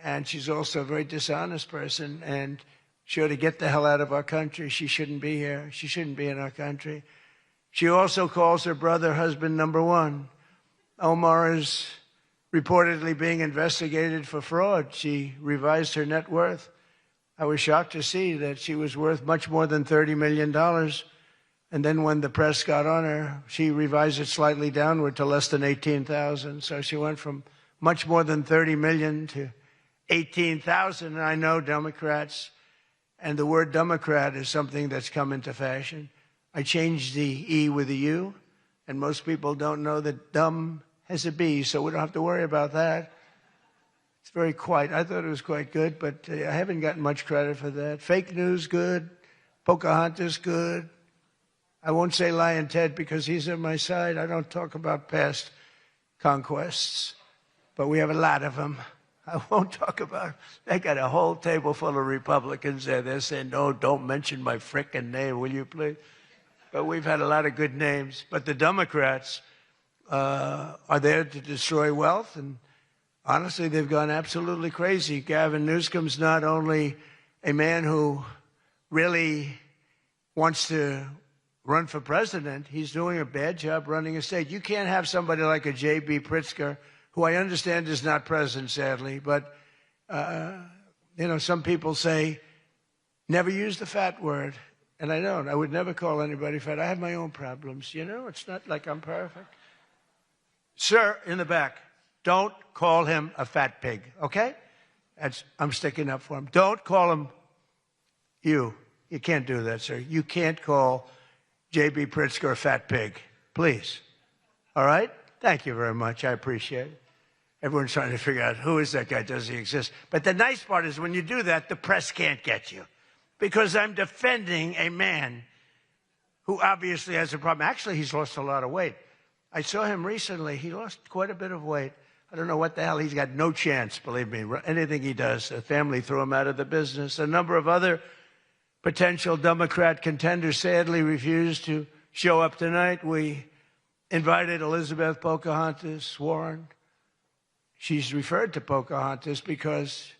And she's also a very dishonest person. And she ought to get the hell out of our country. She shouldn't be here. She shouldn't be in our country. She also calls her brother husband number one. Omar is reportedly being investigated for fraud. She revised her net worth. I was shocked to see that she was worth much more than $30 million. And then when the press got on her, she revised it slightly downward to less than 18,000. So she went from much more than 30 million to 18,000. And I know Democrats, and the word Democrat is something that's come into fashion. I changed the E with a U, and most people don't know that dumb has a B, so we don't have to worry about that. It's very quiet. I thought it was quite good, but I haven't gotten much credit for that. Fake news, good. Pocahontas, good. I won't say Lion Ted because he's on my side. I don't talk about past conquests, but we have a lot of them. I won't talk about it. They got a whole table full of Republicans there. They're saying, no, don't mention my frickin' name, will you please? But we've had a lot of good names. But the Democrats are there to destroy wealth, and honestly, they've gone absolutely crazy. Gavin Newsom's not only a man who really wants to run for president, he's doing a bad job running a state. You can't have somebody like a J.B. Pritzker, who I understand is not present, sadly, but, some people say, never use the fat word. And I don't. I would never call anybody fat. I have my own problems, It's not like I'm perfect. Sir, in the back, don't call him a fat pig, okay? I'm sticking up for him. Don't call him you. You can't do that, sir. You can't call J.B. Pritzker a fat pig, please. All right? Thank you very much. I appreciate it. Everyone's trying to figure out, who is that guy? Does he exist? But the nice part is when you do that, the press can't get you, because I'm defending a man who obviously has a problem. Actually, he's lost a lot of weight. I saw him recently. He lost quite a bit of weight. I don't know what the hell. He's got no chance, believe me. Anything he does, the family threw him out of the business. A number of other potential Democrat contenders sadly refused to show up tonight. We invited Elizabeth Pocahontas Warren. She's referred to Pocahontas because,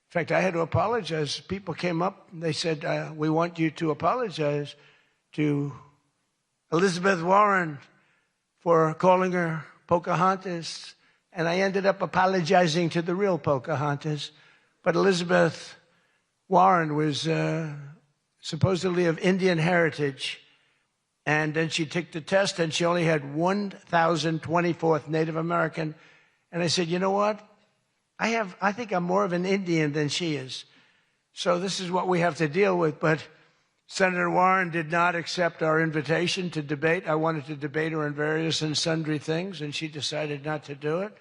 in fact, I had to apologize. People came up and they said, we want you to apologize to Elizabeth Warren for calling her Pocahontas. And I ended up apologizing to the real Pocahontas. But Elizabeth Warren was supposedly of Indian heritage. And then she took the test, and she only had 1,024th Native American. And I said, you know what? I think I'm more of an Indian than she is. So this is what we have to deal with. But Senator Warren did not accept our invitation to debate. I wanted to debate her on various and sundry things, and she decided not to do it.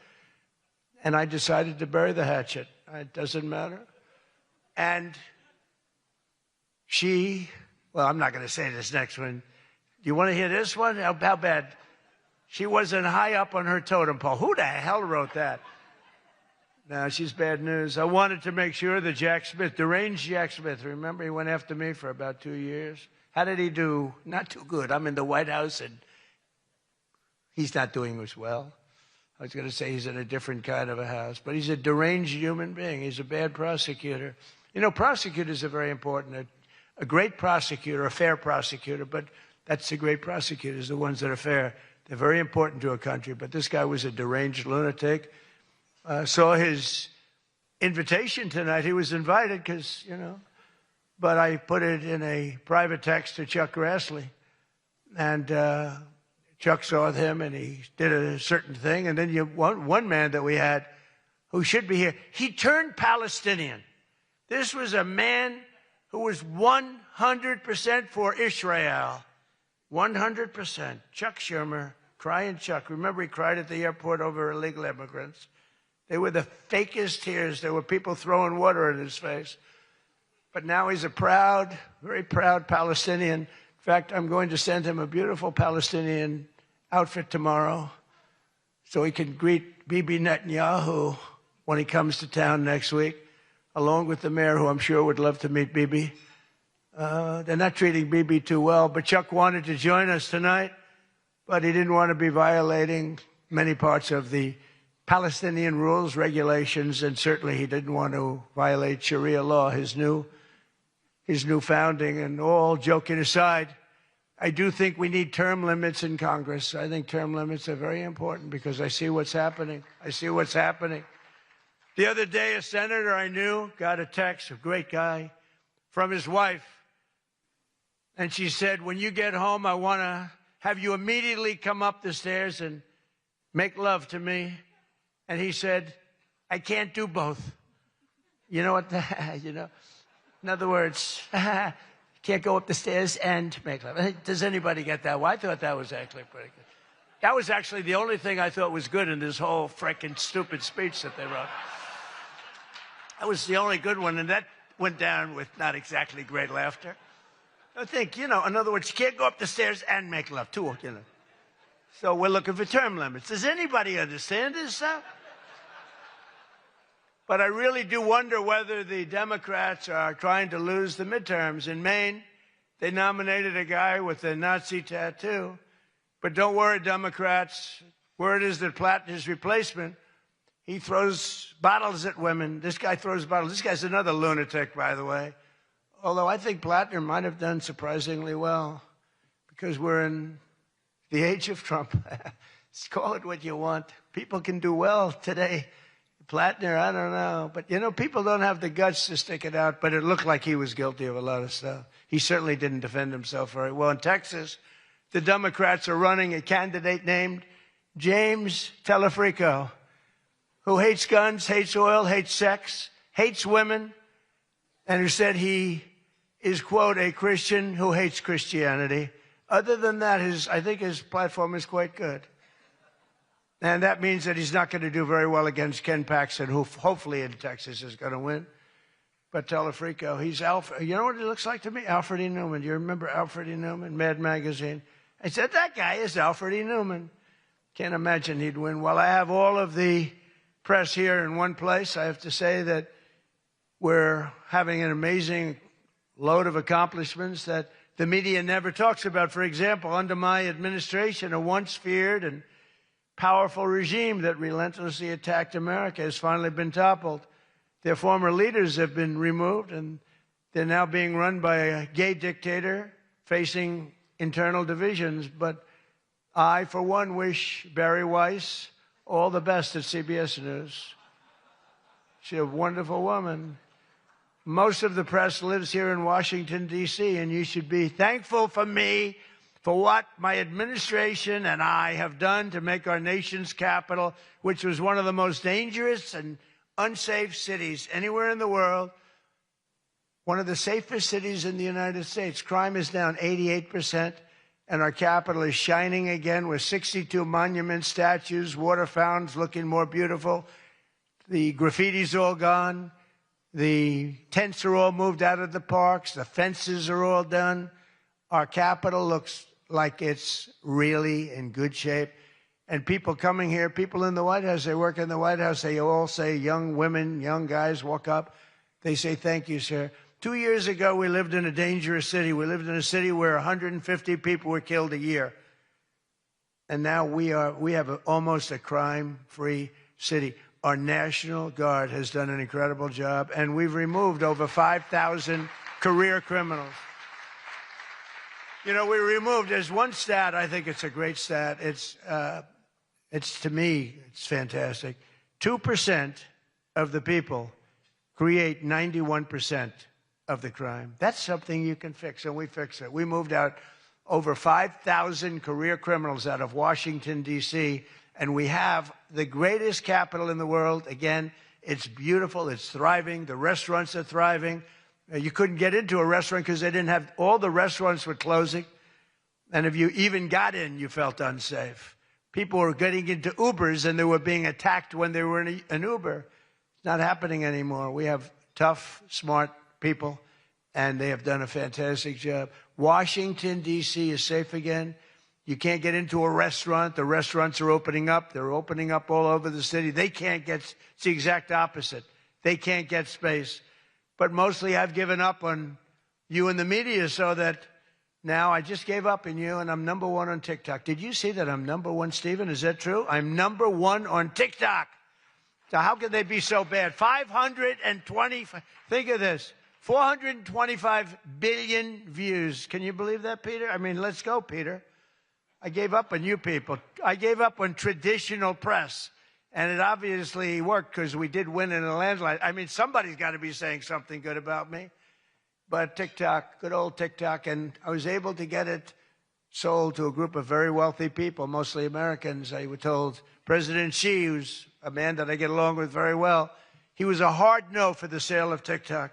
And I decided to bury the hatchet. It doesn't matter. And well, I'm not going to say this next one. Do you want to hear this one? How bad? She wasn't high up on her totem pole. Who the hell wrote that? No, she's bad news. I wanted to make sure that Jack Smith, deranged Jack Smith, remember he went after me for about 2 years? How did he do? Not too good. I'm in the White House, and he's not doing as well. I was going to say he's in a different kind of a house, but he's a deranged human being. He's a bad prosecutor. Prosecutors are very important. A great prosecutor, a fair prosecutor, but that's the great prosecutors, the ones that are fair. They're very important to a country, but this guy was a deranged lunatic. Saw his invitation tonight. He was invited because, but I put it in a private text to Chuck Grassley. And Chuck saw him and he did a certain thing. And then one man that we had who should be here, he turned Palestinian. This was a man who was 100% for Israel. 100%. Chuck Schumer, crying Chuck. Remember, he cried at the airport over illegal immigrants. They were the fakest tears. There were people throwing water in his face. But now he's a proud, very proud Palestinian. In fact, I'm going to send him a beautiful Palestinian outfit tomorrow so he can greet Bibi Netanyahu when he comes to town next week, along with the mayor, who I'm sure would love to meet Bibi. They're not treating Bibi too well, but Chuck wanted to join us tonight, but he didn't want to be violating many parts of the Palestinian rules, regulations, and certainly he didn't want to violate Sharia law, his new founding. And all joking aside, I do think we need term limits in Congress. I think term limits are very important because I see what's happening. I see what's happening. The other day, a senator I knew got a text, a great guy, from his wife. And she said, when you get home, I want to have you immediately come up the stairs and make love to me. And he said, I can't do both. You know what? In other words, can't go up the stairs and make love. Does anybody get that? Well, I thought that was actually pretty good. That was actually the only thing I thought was good in this whole frickin' stupid speech that they wrote. That was the only good one, and that went down with not exactly great laughter. I think, in other words, you can't go up the stairs and make love, too, So we're looking for term limits. Does anybody understand this stuff? But I really do wonder whether the Democrats are trying to lose the midterms. In Maine, they nominated a guy with a Nazi tattoo. But don't worry, Democrats. Word is that Plattner's replacement, he throws bottles at women. This guy throws bottles. This guy's another lunatic, by the way. Although I think Plattner might have done surprisingly well because we're in the age of Trump. Call it what you want. People can do well today. Plattner, I don't know. But, people don't have the guts to stick it out, but it looked like he was guilty of a lot of stuff. He certainly didn't defend himself very well. In Texas, the Democrats are running a candidate named James Telefrico, who hates guns, hates oil, hates sex, hates women, and who said he is, quote, a Christian who hates Christianity. Other than that, I think his platform is quite good. And that means that he's not going to do very well against Ken Paxton, who hopefully in Texas is going to win. But Telefrico, he's Alfred. You know what he looks like to me? Alfred E. Newman. Do you remember Alfred E. Newman, Mad Magazine? I said, that guy is Alfred E. Newman. Can't imagine he'd win. Well, I have all of the press here in one place. I have to say that we're having an amazing load of accomplishments that the media never talks about. For example, under my administration, a once feared and powerful regime that relentlessly attacked America has finally been toppled. Their former leaders have been removed, and they're now being run by a gay dictator facing internal divisions. But I, for one, wish Barry Weiss all the best at CBS News. She's a wonderful woman. Most of the press lives here in Washington, D.C., and you should be thankful for me for what my administration and I have done to make our nation's capital, which was one of the most dangerous and unsafe cities anywhere in the world, one of the safest cities in the United States. Crime is down 88%, and our capital is shining again with 62 monuments, statues, water fountains looking more beautiful. The graffiti's all gone. The tents are all moved out of the parks. The fences are all done. Our capital looks like it's really in good shape. And people coming here, people in the White House, they work in the White House, they all say, young women, young guys walk up. They say, thank you, sir. 2 years ago, we lived in a dangerous city. We lived in a city where 150 people were killed a year. And now we have almost a crime-free city. Our National Guard has done an incredible job, and we've removed over 5,000 career criminals. We removed, there's one stat, I think it's a great stat. It's to me, it's fantastic. 2% of the people create 91% of the crime. That's something you can fix, and we fix it. We moved out over 5,000 career criminals out of Washington, D.C., and we have the greatest capital in the world. Again, it's beautiful, it's thriving, the restaurants are thriving. You couldn't get into a restaurant because they didn't have, all the restaurants were closing. And if you even got in, you felt unsafe. People were getting into Ubers and they were being attacked when they were in an Uber. It's not happening anymore. We have tough, smart people, and they have done a fantastic job. Washington, D.C. is safe again. You can't get into a restaurant. The restaurants are opening up. They're opening up all over the city. They can't get, it's the exact opposite. They can't get space. But mostly I've given up on you and the media so that now I just gave up on you, and I'm #1 on TikTok. Did you see that I'm #1, Stephen? Is that true? I'm #1 on TikTok. So how could they be so bad? 520, think of this, 425 billion views. Can you believe that, Peter? I mean, let's go, Peter. I gave up on you people. I gave up on traditional press. And it obviously worked because we did win in a landslide. I mean, somebody's got to be saying something good about me. But TikTok, good old TikTok, and I was able to get it sold to a group of very wealthy people, mostly Americans. I was told President Xi, who's a man that I get along with very well, he was a hard no for the sale of TikTok.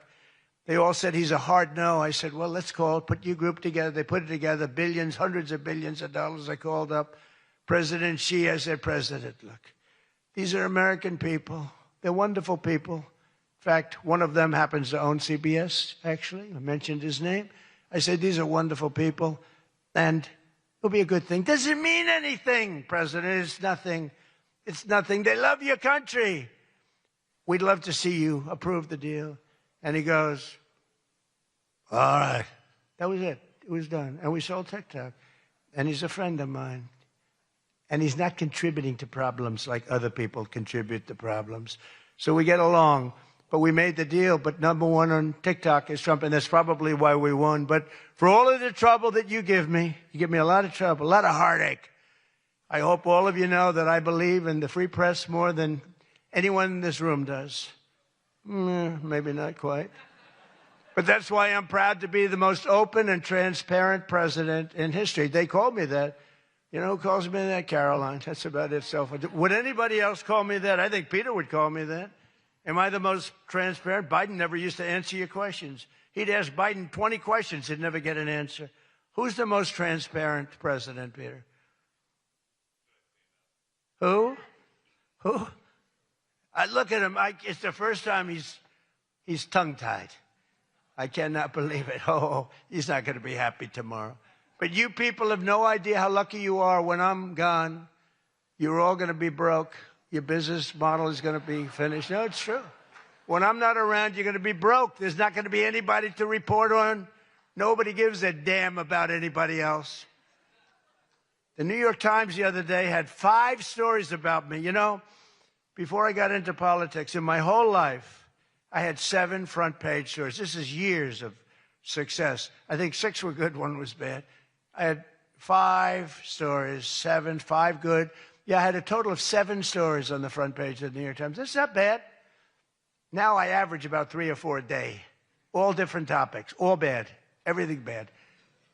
They all said he's a hard no. I said, well, let's call it, put your group together. They put it together, billions, hundreds of billions of dollars. I called up President Xi. I said, President, look, these are American people. They're wonderful people. In fact, one of them happens to own CBS, actually. I mentioned his name. I said, these are wonderful people, and it'll be a good thing. Does it mean anything, President? It's nothing. It's nothing. They love your country. We'd love to see you approve the deal. And he goes, all right. That was it. It was done. And we sold TikTok. And he's a friend of mine. And he's not contributing to problems like other people contribute to problems. So we get along. But we made the deal. But #1 on TikTok is Trump, and that's probably why we won. But for all of the trouble that you give me a lot of trouble, a lot of heartache. I hope all of you know that I believe in the free press more than anyone in this room does. Maybe not quite. But that's why I'm proud to be the most open and transparent president in history. They called me that. You know who calls me that? Caroline. That's about it. So would anybody else call me that? I think Peter would call me that. Am I the most transparent? Biden never used to answer your questions. He'd ask Biden 20 questions. He'd never get an answer. Who's the most transparent president, Peter? Who? I look at him. It's the first time he's tongue-tied. I cannot believe it. Oh, he's not going to be happy tomorrow. But you people have no idea how lucky you are. When I'm gone, you're all going to be broke. Your business model is going to be finished. No, it's true. When I'm not around, you're going to be broke. There's not going to be anybody to report on. Nobody gives a damn about anybody else. The New York Times the other day had 5 stories about me. You know, before I got into politics, in my whole life, I had 7 front-page stories. This is years of success. I think 6 were good, 1 was bad. I had 5 stories, 7, 5 good. Yeah, I had a total of 7 stories on the front page of the New York Times. That's not bad. Now I average about 3 or 4 a day. All different topics, all bad, everything bad.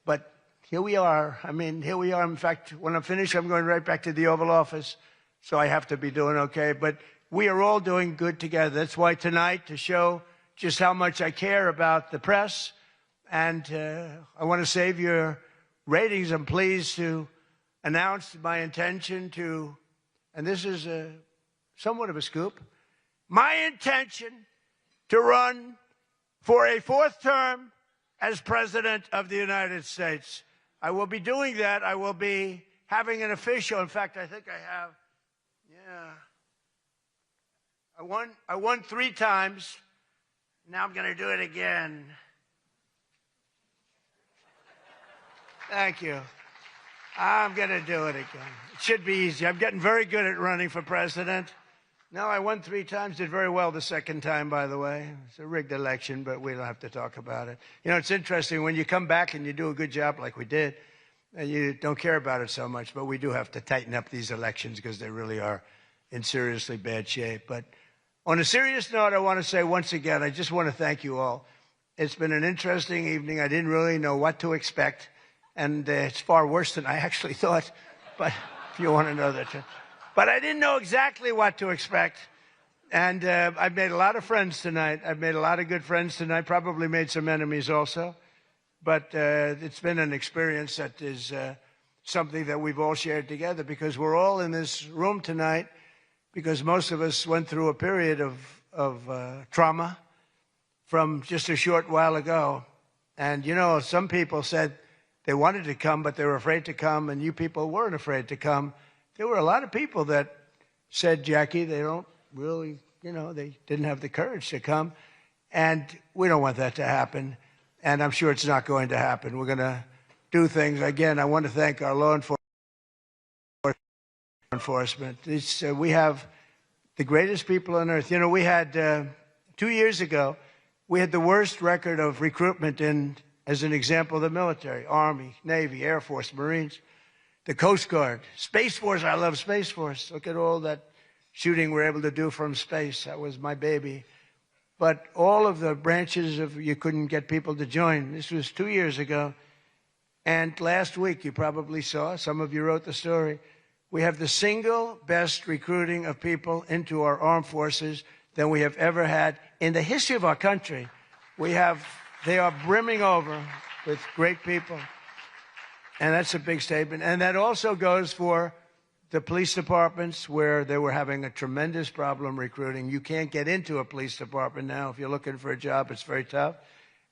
But here we are. I mean, here we are. In fact, when I'm finished, I'm going right back to the Oval Office. So I have to be doing okay. But we are all doing good together. That's why tonight, to show just how much I care about the press, and I want to save your ratings, I'm pleased to announce my intention to, and this is somewhat of a scoop, my intention to run for a 4th term as President of the United States. I will be doing that. I will be having an official, in fact, I think I have, I won 3 times. Now I'm going to do it again. Thank you. I'm going to do it again. It should be easy. I'm getting very good at running for president. No, I won 3 times, did very well the 2nd time, by the way. It's a rigged election, but we don't have to talk about it. You know, it's interesting. When you come back and you do a good job like we did, you don't care about it so much, but we do have to tighten up these elections because they really are in seriously bad shape. But On a serious note, I want to say once again, I just want to thank you all. It's been an interesting evening. I didn't really know what to expect, and it's far worse than I actually thought, but if you want to know that. But I didn't know exactly what to expect, and I've made a lot of friends tonight. I've made a lot of good friends tonight, probably made some enemies also, but it's been an experience that is something that we've all shared together, because we're all in this room tonight because most of us went through a period of trauma from just a short while ago. And, you know, some people said they wanted to come, but they were afraid to come, and you people weren't afraid to come. There were a lot of people that said, Jackie, they don't really, you know, they didn't have the courage to come. And we don't want that to happen. And I'm sure it's not going to happen. We're going to do things. Again, I want to thank our law enforcement. We have the greatest people on earth. You know, we had 2 years ago, we had the worst record of recruitment in, as an example, the military, Army, Navy, Air Force, Marines, the Coast Guard, Space Force. I love Space Force. Look at all that shooting we're able to do from space. That was my baby. But all of the branches of, you couldn't get people to join. This was 2 years ago. And last week, you probably saw, some of you wrote the story, we have the single best recruiting of people into our armed forces than we have ever had in the history of our country. They are brimming over with great people. And that's a big statement. And that also goes for the police departments, where they were having a tremendous problem recruiting. You can't get into a police department now. If you're looking for a job, it's very tough.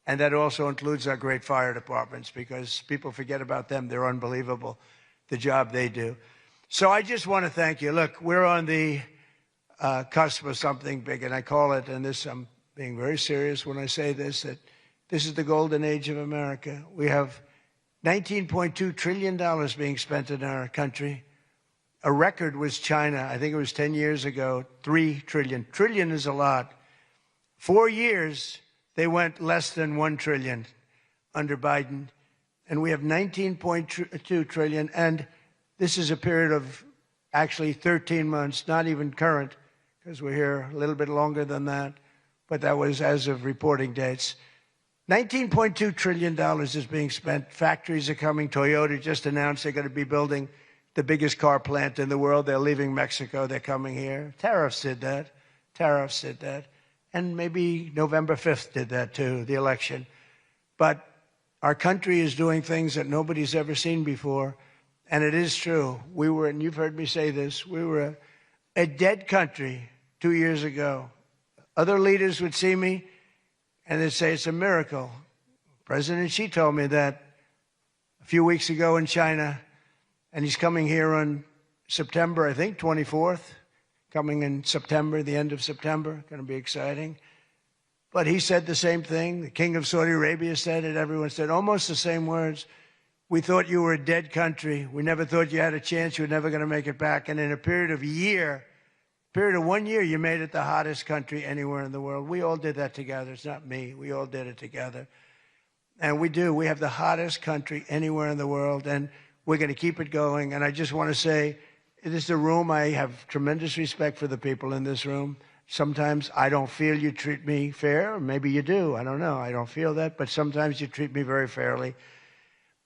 And that also includes our great fire departments, because people forget about them. They're unbelievable, the job they do. So I just want to thank you. Look, we're on the cusp of something big, and I call it, and this, I'm being very serious when I say this, that this is the golden age of America. We have $19.2 trillion being spent in our country. A record was China. I think it was 10 years ago, $3 trillion. Trillion is a lot. 4 years, they went less than $1 trillion under Biden. And we have $19.2 trillion. And this is a period of actually 13 months, not even current, because we're here a little bit longer than that. But that was as of reporting dates. $19.2 trillion is being spent. Factories are coming. Toyota just announced they're going to be building the biggest car plant in the world. They're leaving Mexico. They're coming here. Tariffs did that. Tariffs did that. And maybe November 5th did that too, the election. But our country is doing things that nobody's ever seen before. And it is true. We were, and you've heard me say this, we were a dead country 2 years ago. Other leaders would see me and they'd say it's a miracle. President Xi told me that a few weeks ago in China, and he's coming here on September, I think, 24th, coming in September, the end of September, going to be exciting. But he said the same thing. The King of Saudi Arabia said it. Everyone said almost the same words. We thought you were a dead country. We never thought you had a chance. You were never going to make it back. And in a period of 1 year, you made it the hottest country anywhere in the world. We all did that together. It's not me. We all did it together. And we do. We have the hottest country anywhere in the world, and we're going to keep it going. And I just want to say, this is a room. I have tremendous respect for the people in this room. Sometimes I don't feel you treat me fair. Maybe you do. I don't know. I don't feel that. But sometimes you treat me very fairly.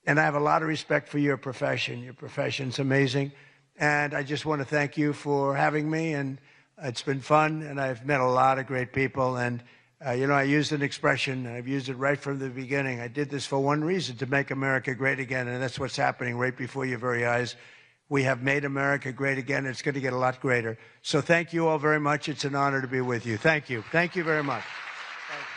And I have a lot of respect for your profession. Your profession's amazing. And I just want to thank you for having me. And it's been fun. And I've met a lot of great people. And, you know, I used an expression. I've used it right from the beginning. I did this for one reason, to make America great again. And that's what's happening right before your very eyes. We have made America great again. It's going to get a lot greater. So thank you all very much. It's an honor to be with you. Thank you. Thank you very much. Thank you.